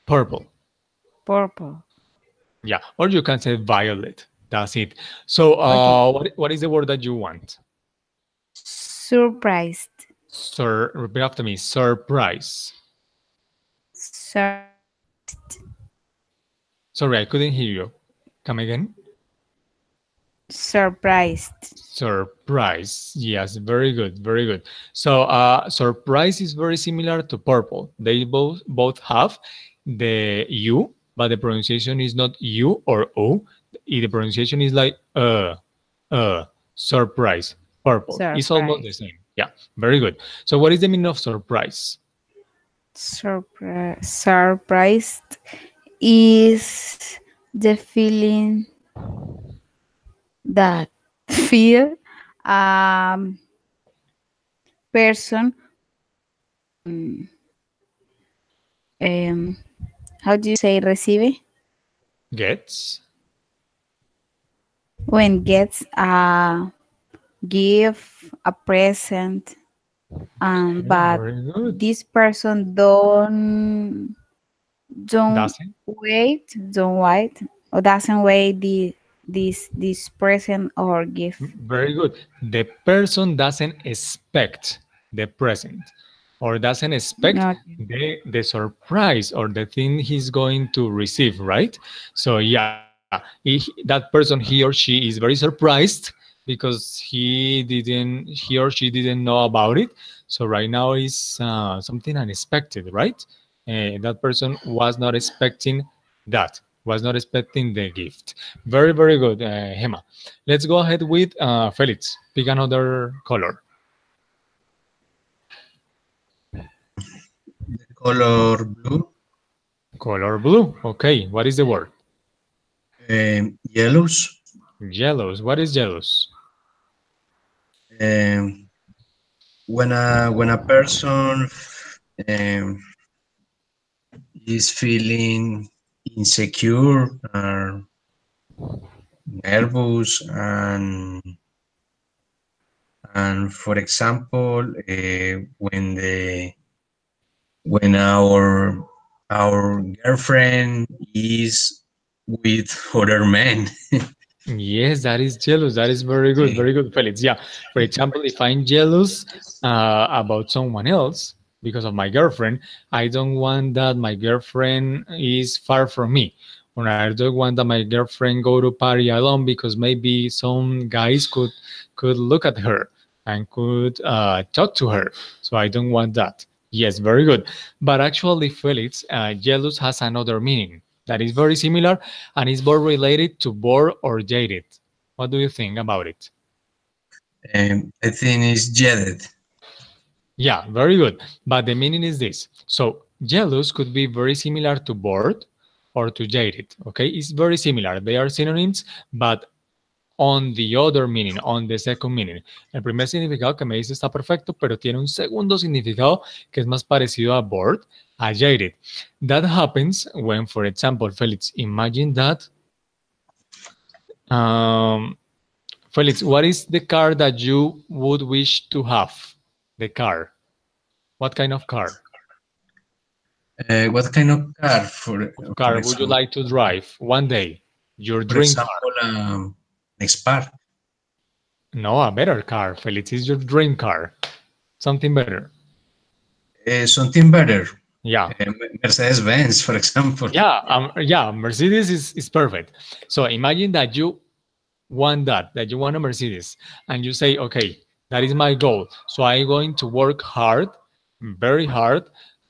Purple. Purple. Yeah, or you can say violet. That's it. So, Okay. what is the word that you want? Surprised. Sir, repeat after me. Surprise. Sur- Sorry, I couldn't hear you. Come again. Surprised. Surprise. Yes, very good, very good. So, surprise is very similar to purple. They both have the U, but the pronunciation is not U or O. The pronunciation is like surprise. Purple. It's almost the Surprise. same. Yeah, very good. So, what is the meaning of surprise? Surprised is the feeling that feel person um, how do you say recibe Gets. when gets a gift, a present, Okay, but very good. this person don't Doesn't. wait or doesn't wait this present or gift. Very good. The person doesn't expect the present. or doesn't expect Okay. the surprise or the thing he's going to receive, right? So yeah, that person, he or she, is very surprised because he or she didn't know about it. So right now is something unexpected, right? That person was not expecting that, was not expecting the gift. Very, very good, Hema. Let's go ahead with Felix. Pick another color. The color blue, Color blue. Okay, what is the word? yellows. Jealous. What is jealous? Um, when a person um, is feeling insecure or nervous, and for example, when our girlfriend is with other men. Yes, that is jealous. That is very good, Felix. Yeah. For example, if I'm jealous about someone else because of my girlfriend, I don't want that my girlfriend is far from me. Or I don't want that my girlfriend go to party alone because maybe some guys could look at her and could talk to her. So I don't want that. Yes, very good. But actually, Felix, jealous has another meaning that is very similar and is more related to bored or jaded. What do you think about it? I think it's jaded. Yeah, very good. But the meaning is this. So, jealous could be very similar to bored or to jaded. Okay, it's very similar. They are synonyms, but on the other meaning, on the second meaning. El primer significado que me dice está perfecto, pero tiene un segundo significado que es más parecido a bored, a jaded. That happens when, for example, Felix, imagine that um, Felix, what is the car that you would wish to have? The car. What kind of car? What kind of car, for Car would you example? like to drive one day? Your For dream car. example, Spark. No, a better car. Felix is your dream car. Something better. Something better. Yeah. Mercedes Benz, for example. Yeah, Mercedes is perfect. So imagine that you want that you want a Mercedes, and you say, okay, that is my goal. So I'm going to work hard, very hard,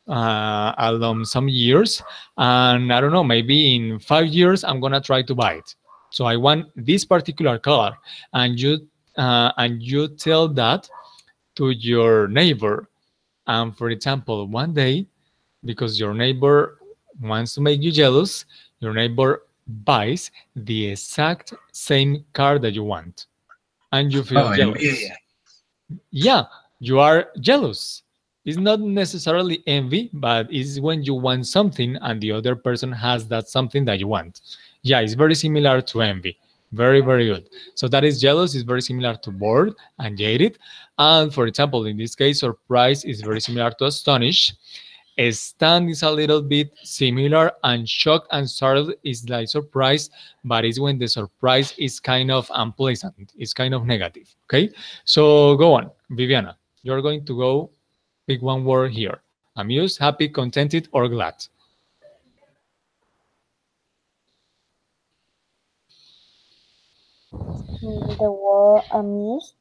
along some years, and I don't know, maybe in 5 years I'm gonna try to buy it. So I want this particular color, and you tell that to your neighbor. And for example, one day, because your neighbor wants to make you jealous, your neighbor buys the exact same car that you want, and you feel Oh, jealous. envidia. Yeah, you are jealous. It's not necessarily envy, but it's when you want something and the other person has that something that you want. Yeah, it's very similar to envy. Very, very good. So that is jealous, is very similar to bored and jaded. And for example, in this case, surprise is very similar to astonish. A stand is a little bit similar, and shocked and startled is like surprise, but it's when the surprise is kind of unpleasant. It's kind of negative. Okay, so go on, Viviana. You're going to go pick one word here: amused, happy, contented, or glad. The word amused.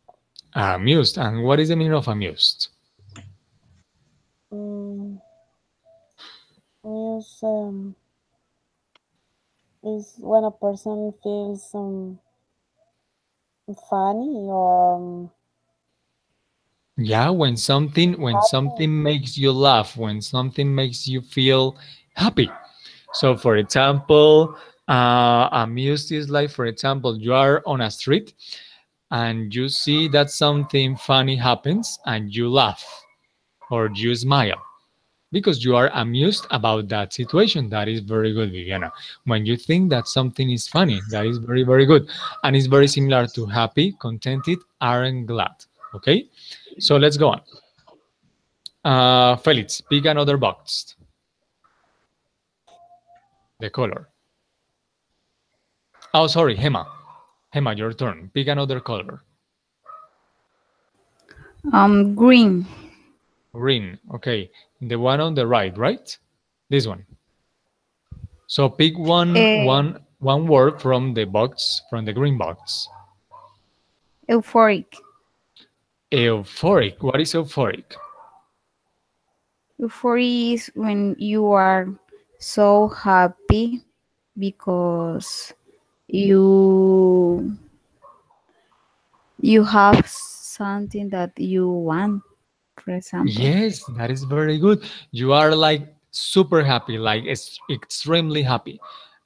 Amused. And what is the meaning of amused? Mm, Amuse is when a person feels funny or Yeah, when something happy. makes you laugh, when something makes you feel happy. So, for example, amused is like, for example, you are on a street and you see that something funny happens and you laugh or you smile because you are amused about that situation. That is very good, Viviana. When you think that something is funny, that is very, very good. And it's very similar to happy, contented, and glad. Okay? So let's go on. Felix, pick another box. The color. Oh, sorry, Hema. Hema, your turn. Pick another color. Green. Green. Okay. The one on the right, right? This one. So pick Uh, one word from the box, from the green box. Euphoric. Euphoric. What is euphoric? Euphoria is when you are so happy because you you have something that you want, for example. Yes, that is very good. You are like super happy, like extremely happy.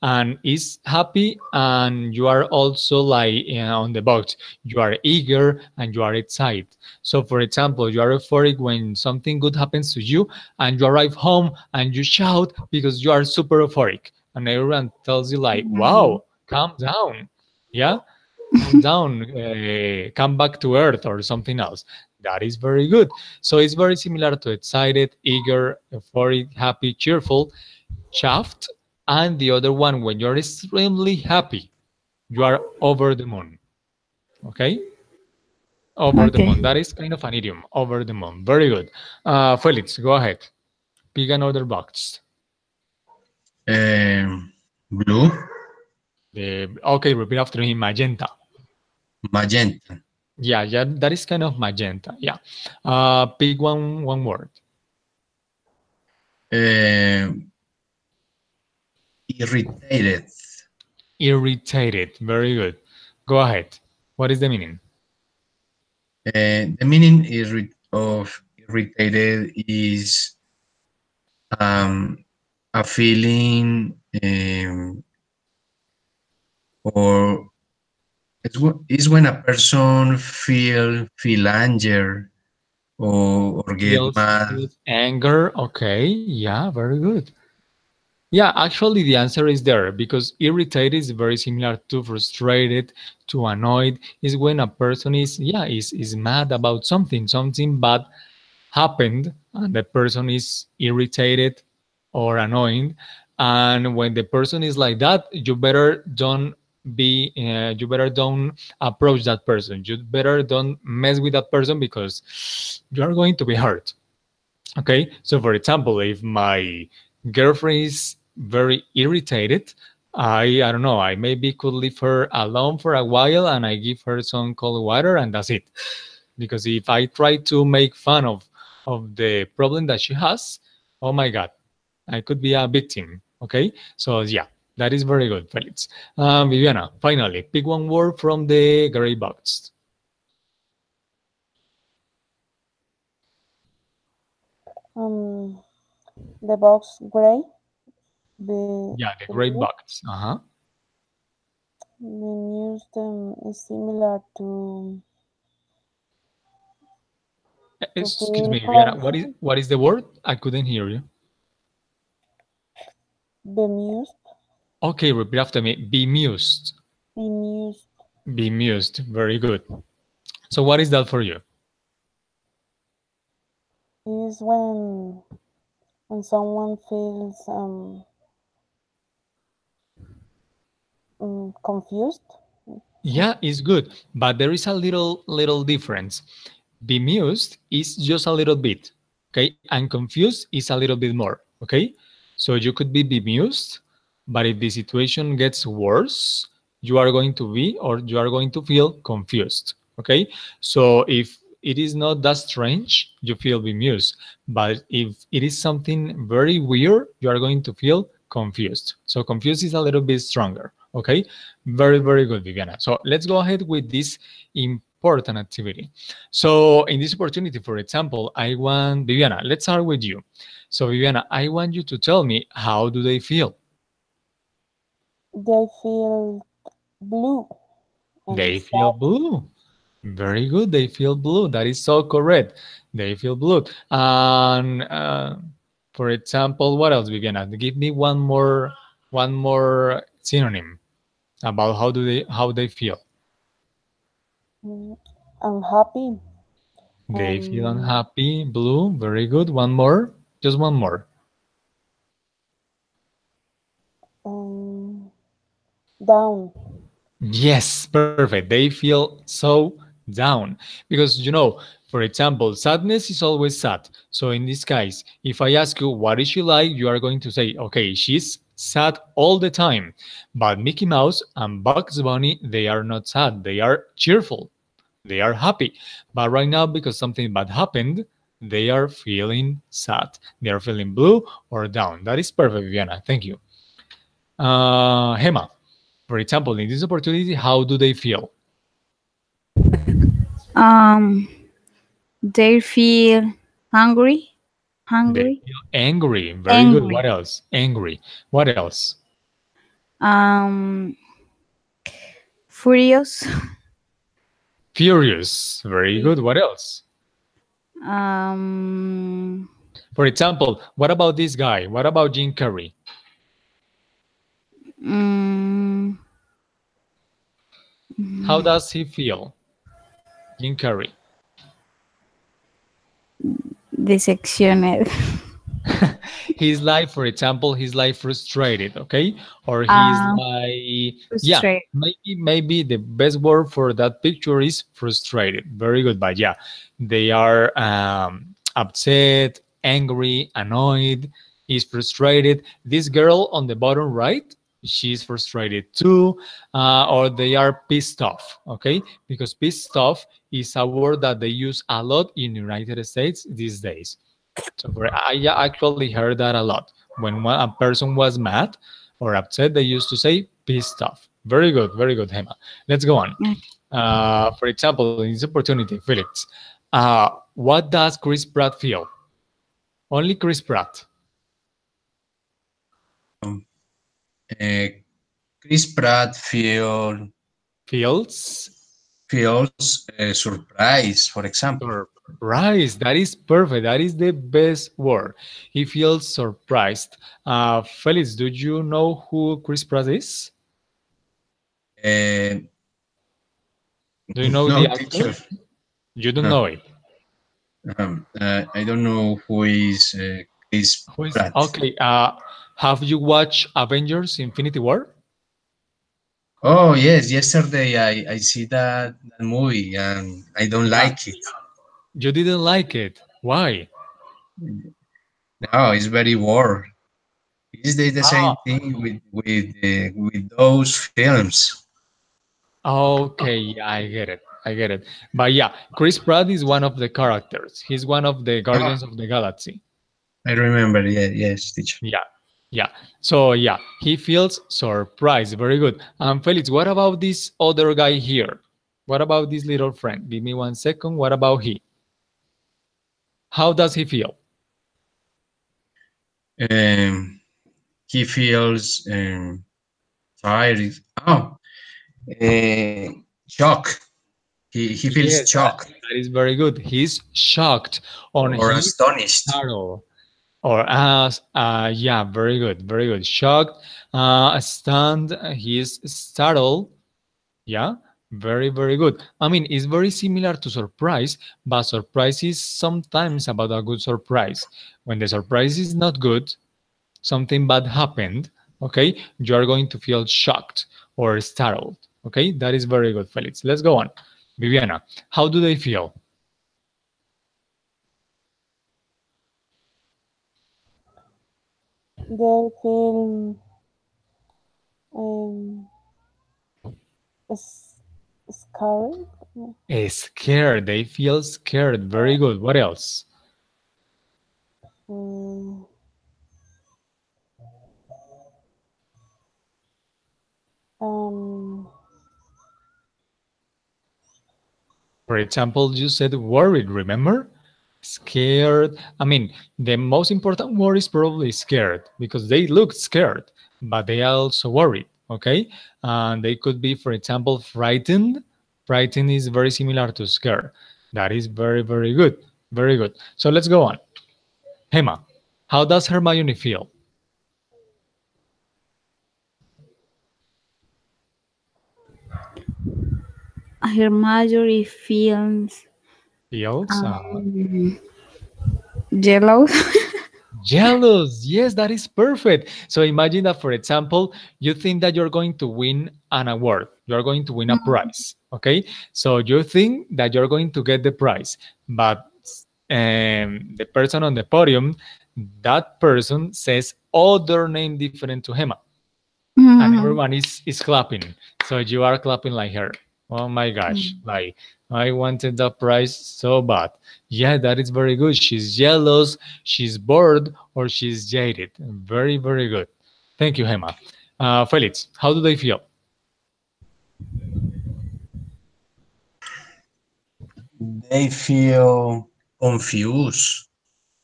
And is happy, and you are also like on the box. You are eager and you are excited. So, for example, you are euphoric when something good happens to you, and you arrive home and you shout because you are super euphoric, and everyone tells you like, Mm. "Wow, calm down." Yeah, calm down, come back to earth or something else. That is very good. So it's very similar to excited, eager, euphoric, happy, cheerful, chuffed, and the other one when you're extremely happy, you are over the moon. Okay, over the Okay. moon. That is kind of an idiom. Over the moon. Very good. Felix, go ahead. Pick another box. Blue, Okay, repeat after me. Magenta. magenta, Yeah, yeah, that is kind of magenta. Yeah. Pick one word. uh, irritated. Irritated. Very good. Go ahead. What is the meaning? The meaning of irritated is um, a feeling or it's when a person feel anger or get mad. Feels anger. Okay. Yeah, very good. Yeah, actually, the answer is there because irritated is very similar to frustrated, to annoyed. Is when a person is, yeah, is mad about something, something bad happened, and the person is irritated or annoying. And when the person is like that, you better don't approach that person. You better don't mess with that person because you are going to be hurt. Okay, so for example, if my girlfriend is very irritated, I don't know, I maybe could leave her alone for a while and I give her some cold water and that's it. Because if I try to make fun of the problem that she has, oh my god, I could be a victim. Okay, so yeah, that is very good, Felix. Viviana, finally, pick one word from the gray box. Um, the box gray. The Yeah, the the gray mute box. Uh-huh. the mute is similar to Excuse feel me, Viviana. confused. What is the word? I couldn't hear you. Bemused, Okay, repeat after me. Bemused. bemused Bemused. Very good. So what is that for you? is when someone feels confused. Yeah, it's good, but there is a little difference. Bemused is just a little bit, okay, and confused is a little bit more, okay. So you could be bemused, but if the situation gets worse, you are going to be or you are going to feel confused, okay. So if it is not that strange, you feel bemused, but if it is something very weird, you are going to feel confused. So confused is a little bit stronger, okay. Very good, Viviana. So let's go ahead with this important activity. So in this opportunity, for example, I want Viviana, let's start with you. So Viviana, I want you to tell me how do they feel? They feel blue and They feel sad. blue. Very good. They feel blue. That is so correct. They feel blue. And for example, what else, Viviana? Give me one more synonym about how they feel. Mm, unhappy. They feel Um, unhappy, blue. Very good. One more. Just one more. um, down. Yes, perfect. They feel so down because For example, sadness is always sad. So in this case, if I ask you what is she like, you are going to say, okay, she's sad all the time. But Mickey Mouse and Bugs Bunny, they are not sad. They are cheerful. They are happy. But right now, because something bad happened, they are feeling sad. They are feeling blue or down. That is perfect, Viviana. Thank you. Hema, for example, in this opportunity, how do they feel? Um, they feel hungry. They Hungry. feel angry. Very good. What Angry. else? Angry. What else? Um, furious. Furious. Very good. What else? Um, For example, what about this guy? What about Jim Carrey? mm, How does he feel? Jim Carrey. decepcioned. His life, for example, his life frustrated, okay? Or he's Um, like, yeah, frustrated. maybe the best word for that picture is frustrated. Very good, but yeah, they are upset, angry, annoyed, is frustrated. This girl on the bottom right, she's frustrated too, or they are pissed off, okay? Because pissed off is a word that they use a lot in the United States these days. So I actually heard that a lot. When a person was mad or upset, they used to say pissed off. Very good, Hema. Let's go on. Okay. For example, in this opportunity, Felix, what does Chris Pratt feel? Only Chris Pratt Uh, Chris Pratt feels feels surprise, for example. surprised. That is perfect. That is the best word. He feels surprised. Felix, do you know who Chris Pratt is? Uh, Do you know no, the actor? teacher. You don't Uh, know it. I don't know who is Chris Who is Pratt. okay? Have you watched Avengers: Infinity War? Oh yes, yesterday I see that movie and I don't Yeah. like it. You didn't like it. Why? No, it's very bored. Is they the Ah, same thing with those films? okay. Yeah, I get it. I get it. But yeah, Chris Pratt is one of the characters. He's one of the Ah, Guardians of the Galaxy. I remember. Yeah, yes, teacher. Yeah. Yeah. So yeah, he feels surprised. Very good. Felix, what about this other guy here? What about this little friend? Give me 1 second. What about he? How does he feel? Um, he feels tired. Oh, uh, shock. He feels Yes, that, shocked that is very good. He's shocked on or his astonished. startle or as yeah, very good, very good. Shocked, stunned. He's startled. Yeah, very good. I mean, it's very similar to surprise, but surprise is sometimes about a good surprise. When the surprise is not good, something bad happened. Okay, you are going to feel shocked or startled. Okay, that is very good, Felix. Let's go on. Viviana, how do they feel? They feel um, s- scared. Scared. They feel scared. Very good. What else? Mm, um, For example, you said worried, remember? Scared. I mean, the most important word is probably scared because they look scared, but they are also worried. Okay. And they could be, for example, frightened. Frightened is very similar to scare. That is very good. Very good. So let's go on. Hema, how does Hermione feel? Hermione feels Feels jealous. jealous. Yes, that is perfect. So imagine that, for example, you think that you're going to win an award, you're going to win a prize. Okay, so you think that you're going to get the prize, but the person on the podium, that person says other name different to Hema, and Mhm. everyone is clapping. So you are clapping like her. Oh my gosh, like I wanted that prize so bad. Yeah, that is very good. She's jealous, she's bored, or she's jaded. Very, very good. Thank you, Hema. Felix, how do they feel? They feel confused.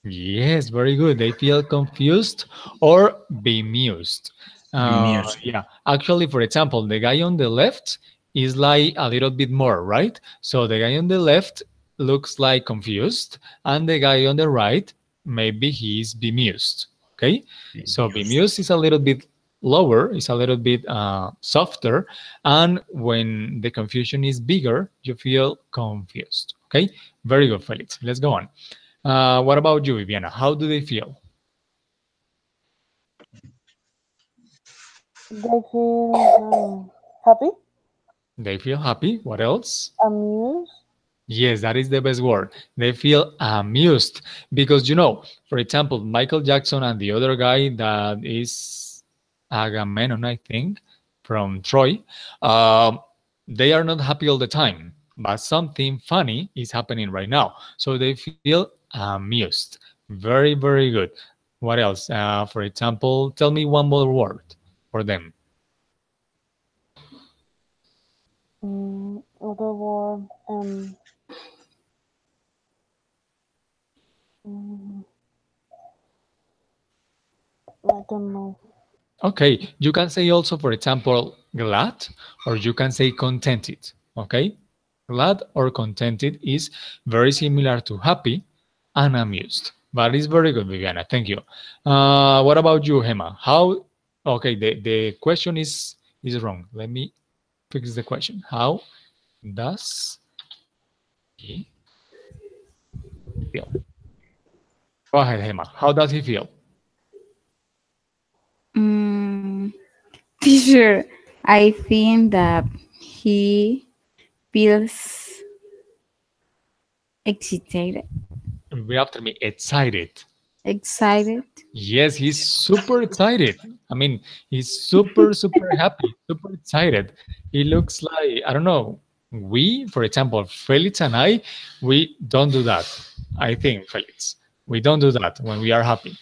Yes, very good. They feel confused or bemused. Bemused. Yeah, actually, for example, the guy on the left is like a little bit more, right? So the guy on the left looks like confused, and the guy on the right, maybe he's bemused. Okay, so Bemused. bemused is a little bit lower, is a little bit softer, and when the confusion is bigger, you feel confused. Okay, very good, Felix. Let's go on. What about you, Viviana? How do they feel? They feel happy, They feel happy. What else? amused. Yes, that is the best word. They feel amused because, for example, Michael Jackson and the other guy that is Agamemnon, I think, from Troy, um, they are not happy all the time, but something funny is happening right now. So they feel amused. Very, very good. What else? For example, tell me one more word for them. Other word, mm, I don't know. Okay, you can say also, for example, glad, or you can say contented. Okay, glad or contented is very similar to happy and amused. But it's very good, Viviana. Thank you. What about you, Hema? How? Okay, the question is wrong. Let me fix the question. How does he feel? Go ahead, Hema. How does he feel? Mm, Teacher, I think that he feels excited. Repeat after me. Excited. Excited. Yes, he's super excited. I mean, he's super, super happy, super excited. He looks like, I don't know, we, for example, Felix and I, we don't do that. I think, Felix, we don't do that when we are happy.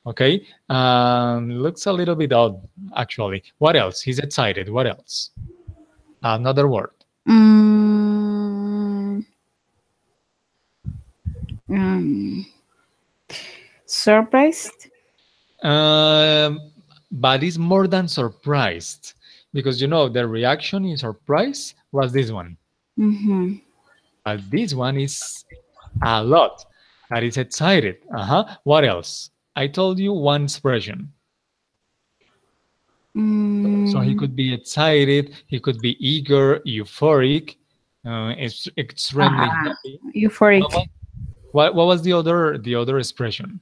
Okay? Looks a little bit odd, actually. What else? He's excited. What else? Another word. Mm, um, Surprised. Um, but it's more than surprised because the reaction in surprise was this one. Mm-hmm. This one is a lot. That is excited. What else? I told you one expression. So he Mm, could be excited. He could be eager, euphoric, extremely uh, happy. What Euphoric. was, what was the other expression?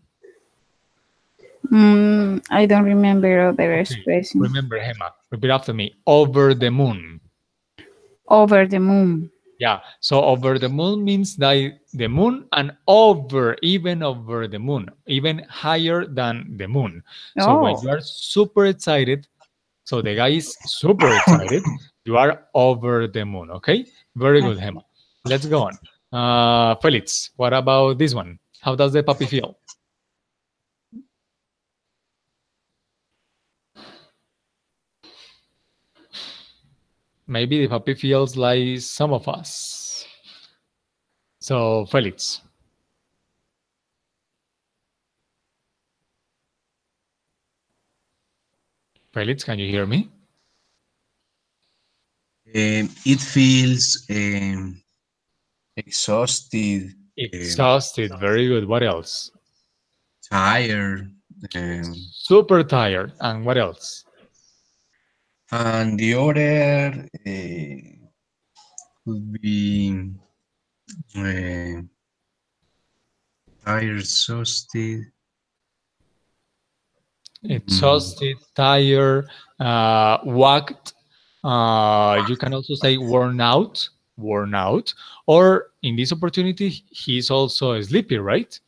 I don't remember other Okay, expression. remember, Hema. Repeat after me. Over the moon. Over the moon. Yeah, so over the moon means that the moon and over, even over the moon, even higher than the moon. So when Oh, you are super excited, so the guy is super excited, you are over the moon, okay? Very good, Hema. okay. Let's go on. Felix, what about this one? How does the puppy feel? Maybe the puppy feels like some of us. So, Felix, Felix, can you hear me? It feels exhausted, Exhausted. Very good. What else? tired, um, Super tired. And what else? and the other could be uh, tired, exhausted. Mm, Exhausted, tired, whacked. You can also say worn out, or in this opportunity, he's also sleepy, right?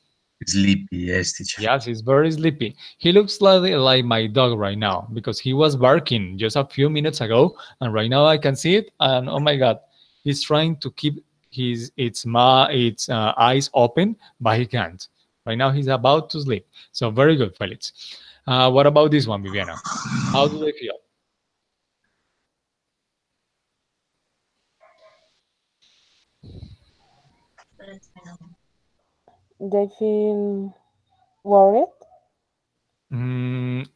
Sleepy, yes, teacher. Yes, he's very sleepy. He looks like my dog right now because he was barking just a few minutes ago, and right now I can see it. And oh my God, he's trying to keep its eyes open, but he can't. Right now he's about to sleep. So very good, Felix. What about this one, Viviana? How do they feel? They feel worried. Mm,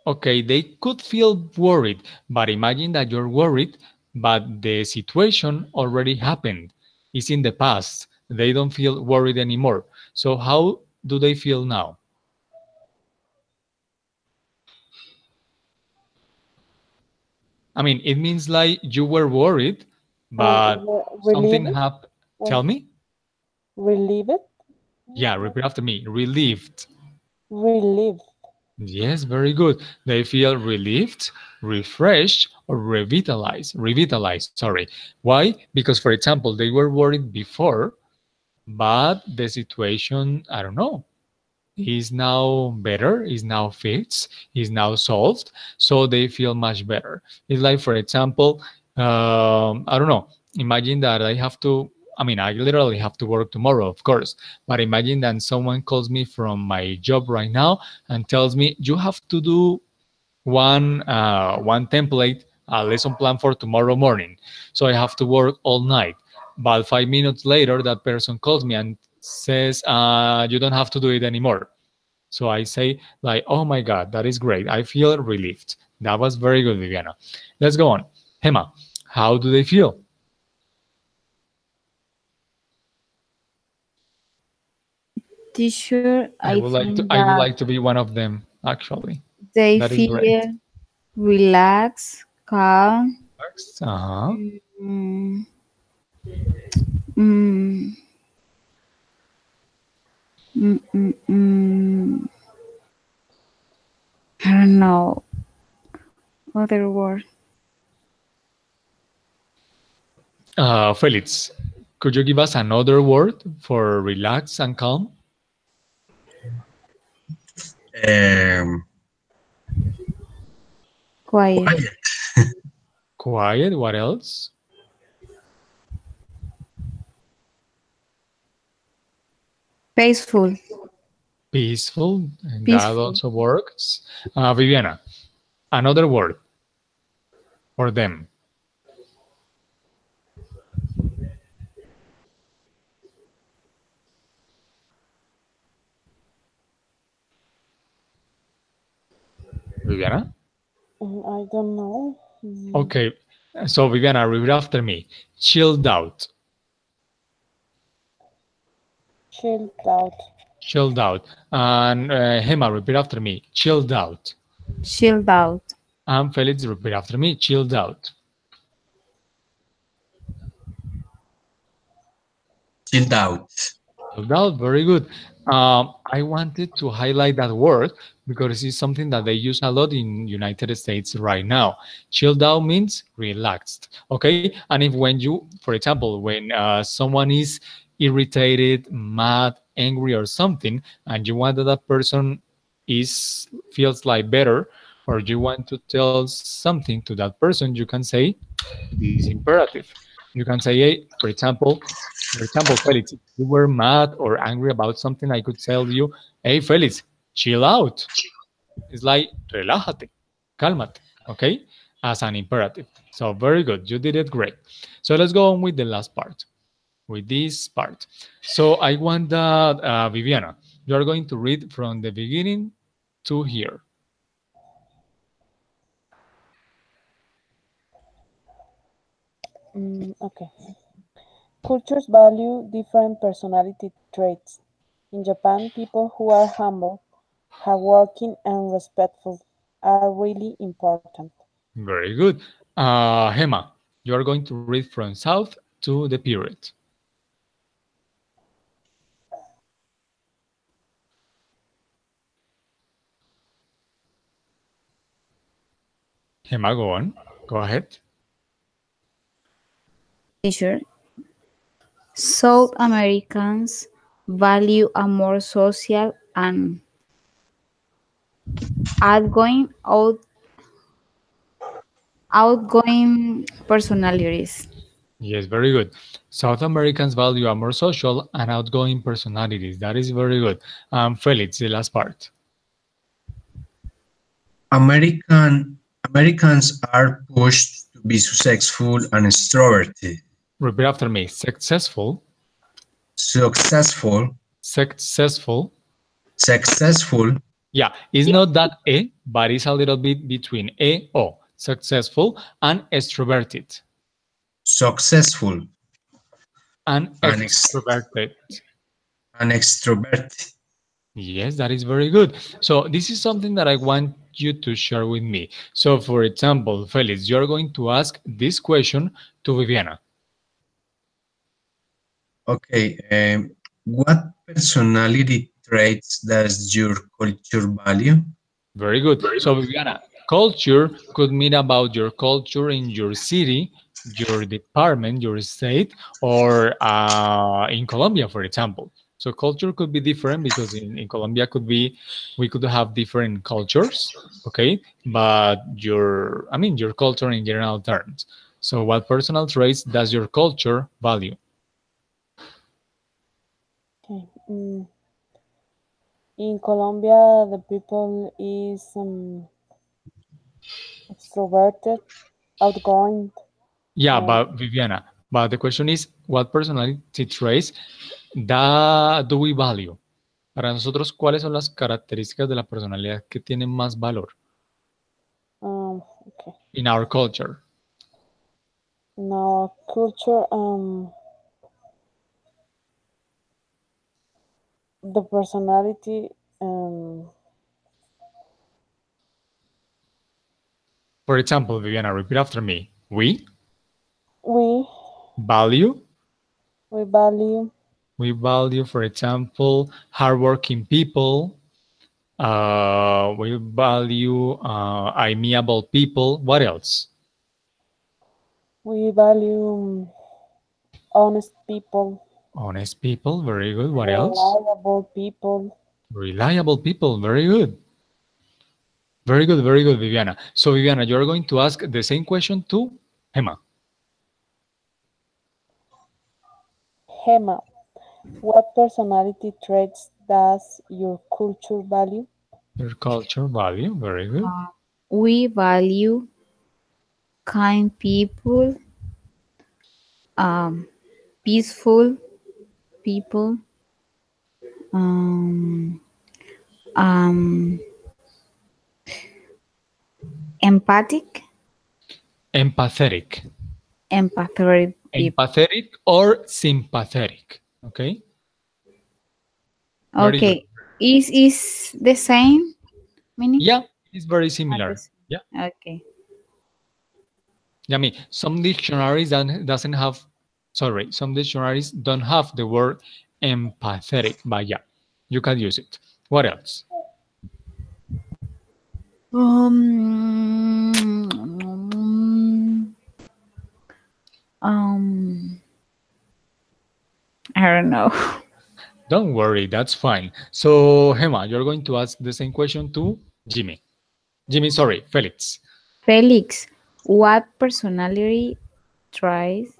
okay, they could feel worried, but imagine that you're worried, but the situation already happened. It's in the past. They don't feel worried anymore. So how do they feel now? I mean, it means like you were worried, but something Relieve it. happened. Tell Well, me? relieve it. Yeah, repeat after me. Relieved. Relieve. Yes, very good. They feel relieved, refreshed, or revitalized. Revitalized, sorry. Why? Because, for example, they were worried before, but the situation, I don't know, is now better, is now fixed, is now solved, so they feel much better. It's like, for example, I don't know, imagine that I mean, I literally have to work tomorrow, of course, but imagine that someone calls me from my job right now and tells me, you have to do one template, a lesson plan for tomorrow morning. So I have to work all night. But 5 minutes later, that person calls me and says, you don't have to do it anymore. So I say, like, oh my God, that is great. I feel relieved. That was very good, Viviana. Let's go on. Hema, how do they feel? Teacher, I think I would that like to be one of them, actually. they That is great. feel relaxed, calm, Uh-huh. mm, mm, mm, mm, mm, I don't know other word. Felix, could you give us another word for relax and calm? Um, Quiet, Quiet. Quiet, what else? peaceful, Peaceful, and that peaceful. also works. Viviana, another word for them. Viviana? I don't know. Okay, so Viviana, repeat after me. Chilled out, Chilled out. chilled out. And Hema, repeat after me. Chilled out. Chilled out, And Felix, repeat after me. Chilled out. Chilled out. Chilled, very good. I wanted to highlight that word because it's something that they use a lot in United States right now. Chilled out means relaxed. Okay, and if when you, for example, when someone is irritated, mad, angry, or something, and you want that that person is feels like better, or you want to tell something to that person, you can say this imperative. You can say, hey, for example, Felix, if you were mad or angry about something, I could tell you, hey, Felix, chill out. It's like, relájate, cálmate, okay? As an imperative. So very good. You did it great. So let's go on with the last part, with this part. So I want that, Viviana, you are going to read from the beginning to here. Okay. Cultures value different personality traits. In Japan, people who are humble, hardworking, and respectful are really important. Very good. Hema, you are going to read from south to the period. Hema, go on. Go ahead. Teacher, South Americans value a more social and outgoing outgoing personalities. Yes, very good. South Americans value a more social and outgoing personalities. That is very good. Felix, the last part. Americans are pushed to be successful and extroverted. Repeat after me. Successful, Successful, successful. successful, Yeah, it's not that E, but it's a little bit between E, O. Successful and extroverted. successful, And and, extroverted. and extroverted. Yes, that is very good. So this is something that I want you to share with me. So for example, Felix, you're going to ask this question to Viviana. Okay, what personality traits does your culture value? Very good. So Viviana, culture could mean about your culture in your city, your department, your state, or in Colombia, for example. So culture could be different because in Colombia could be we could have different cultures, okay? But your culture in general terms. So what personal traits does your culture value? Okay. In Colombia, the people is extroverted, outgoing. Yeah, Uh, but Viviana, but the question is, what personality traits do we value? Para nosotros, ¿cuáles son las características de la personalidad que tienen más valor okay. in our culture? In our culture, the personality, For example, Viviana, repeat after me. we Value, we value we value, for example, hardworking people. We value amiable people. What else? we value honest people, Honest people. Very good. What else? reliable people. Reliable people. Very good. Very good, Viviana. So, Viviana, you're going to ask the same question to Emma. Hema, what personality traits does your culture value? Your culture value. Very good. We value kind people, um, peaceful people, um, um, empathic, Empathetic. empathetic people. Empathetic or sympathetic. Okay. Very good. Okay, is the same meaning? Yeah, it's very Not the similar. Yeah. same. Okay. Yeah, I mean, some dictionaries doesn't have, sorry, some dictionaries don't have the word empathetic, but yeah, you can use it. What else? Um, um, I don't know. Don't worry, that's fine. So, Hema, you're going to ask the same question to Jimmy. Jimmy, sorry, Felix. Felix, what personality traits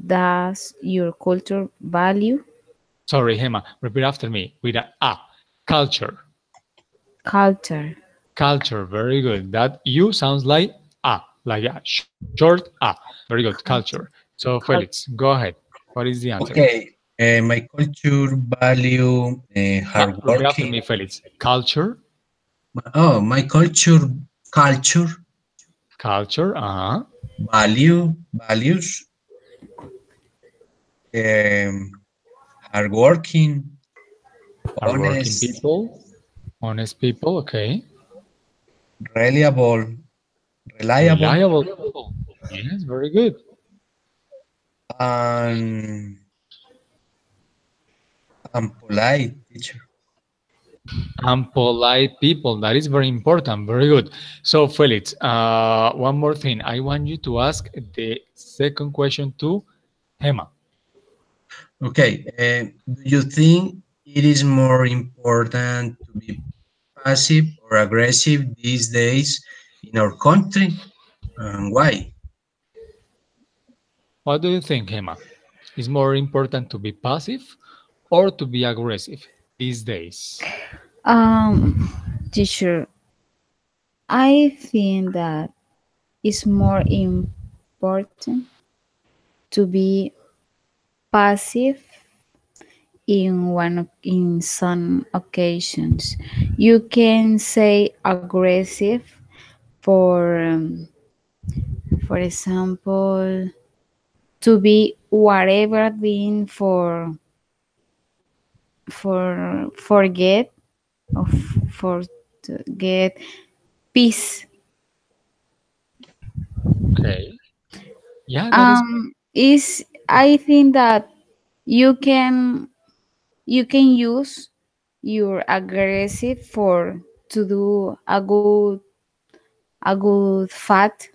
does your culture value? Sorry, Hema, repeat after me with a A. Culture. Culture. Culture, very good. That U sounds like a short A. Very good, culture. So, Felix, Culture. go ahead. What is the answer? Okay, my culture value hard Repeat after working. me, Felix. Culture, Oh, my culture culture, values um, hardworking, hardworking honest, people, honest people, okay. reliable, reliable, Reliable people. Yes, very good. and polite. Teacher. And polite people. That is very important. Very good. So, Felix, one more thing. I want you to ask the second question to Hema. Okay, do you think it is more important to be passive or aggressive these days in our country? And why? What do you think, Hema? Is more important to be passive or to be aggressive these days? Um, Teacher, I think that it's more important to be passive in some occasions. You can say aggressive for example, to be whatever thing for forget or for to get peace. Okay. Yeah, that is Is I think that you can you can use your aggressive for to do a good fact.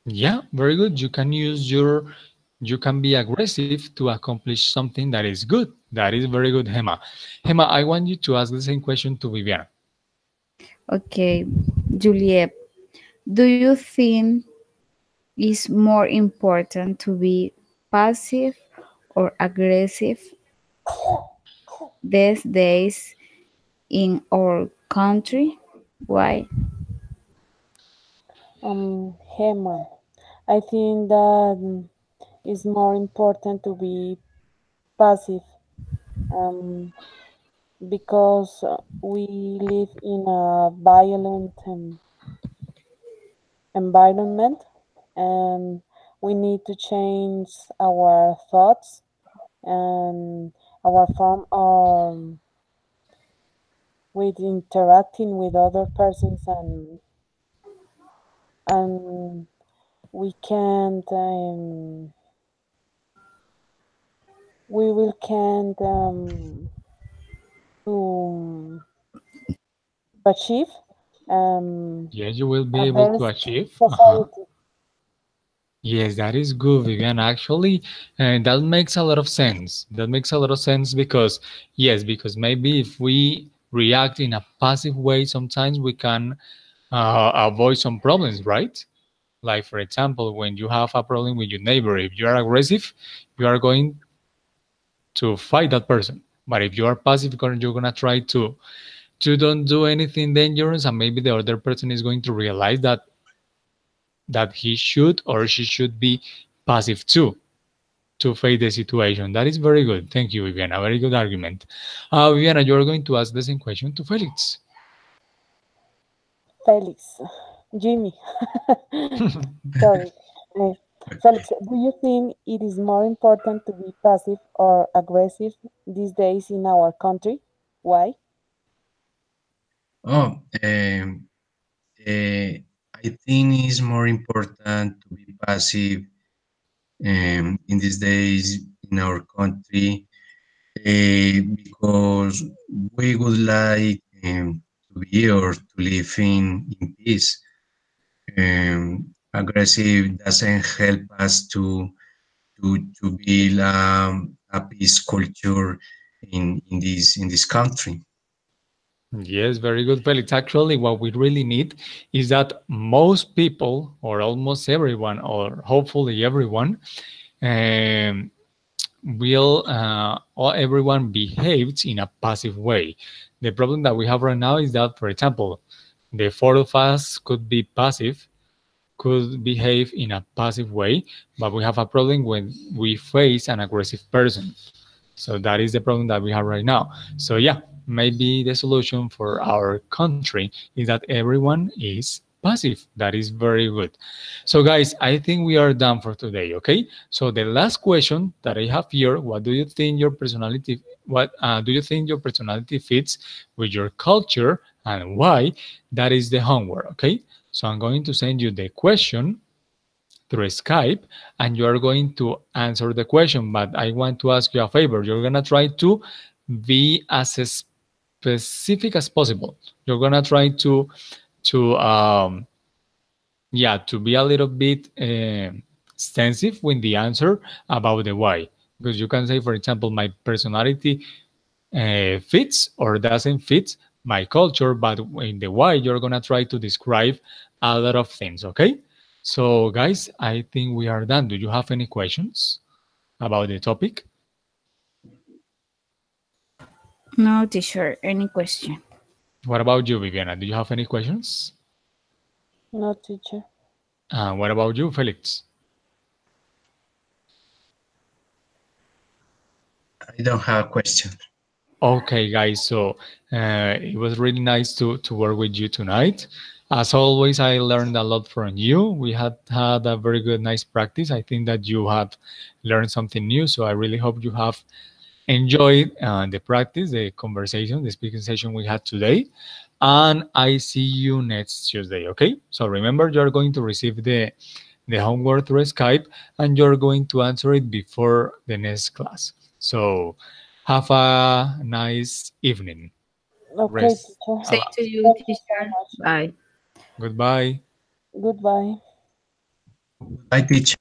yeah, very good. You can be aggressive to accomplish something that is good. That is very good, Hema. Hema, I want you to ask the same question to Viviana. Okay, Juliet, do you think it's more important to be passive or aggressive these days in our country? Why? Hema, I think that it's more important to be passive um, because we live in a violent environment and we need to change our thoughts and our form with interacting with other persons and we can't we will can't to achieve Yes, you will be a able to best achieve. society. Yes, that is good, Vivian. Actually, that makes a lot of sense. That makes a lot of sense because, yes, because maybe if we react in a passive way, sometimes we can avoid some problems, right? Like, for example, when you have a problem with your neighbor, if you are aggressive, you are going to fight that person. But if you are passive, you're gonna try to don't do anything dangerous, and maybe the other person is going to realize that he should or she should be passive too to face the situation. That is very good. Thank you, Viviana. Very good argument. Viviana, you're going to ask the same question to Felix. Felix, Jimmy, sorry. Uh, Felix, do you think it is more important to be passive or aggressive these days in our country? Why? Oh, uh, I think it's more important to be passive in these days in our country because we would like to be or to live in peace. Aggressive doesn't help us to build a peace culture in this country. Yes, very good, Felix. Actually, what we really need is that most people, or almost everyone, or hopefully everyone, um, will or everyone behaves in a passive way. The problem that we have right now is that, for example, the four of us could be passive, could behave in a passive way, but we have a problem when we face an aggressive person. So that is the problem that we have right now. So yeah, maybe the solution for our country is that everyone is passive. That is very good. So guys, I think we are done for today, okay? So the last question that I have here, what do you think your personality what do you think your personality fits with your culture and why? That is the homework, okay? So I'm going to send you the question through Skype, and you are going to answer the question. But I want to ask you a favor. You're going to try to be as specific as possible. You're going to try to yeah, to be a little bit extensive with the answer about the why. Because you can say, for example, my personality fits or doesn't fit my culture, but in the why, you're going to try to describe a lot of things, okay? So, guys, I think we are done. Do you have any questions about the topic? No, teacher. Any question? What about you, Viviana? Do you have any questions? No, teacher. What about you, Felix? I don't have a question. Okay, guys, so it was really nice to work with you tonight. As always, I learned a lot from you. We had a very good, nice practice. I think that you have learned something new, so I really hope you have enjoyed the practice, the conversation, the speaking session we had today. And I see you next Tuesday, okay? So remember, you're going to receive the homework through Skype, and you're going to answer it before the next class. So have a nice evening. Okay, Rest teacher. a Say lot. to you, Thank you so teacher. much. Bye. Goodbye. Goodbye. Bye, teacher.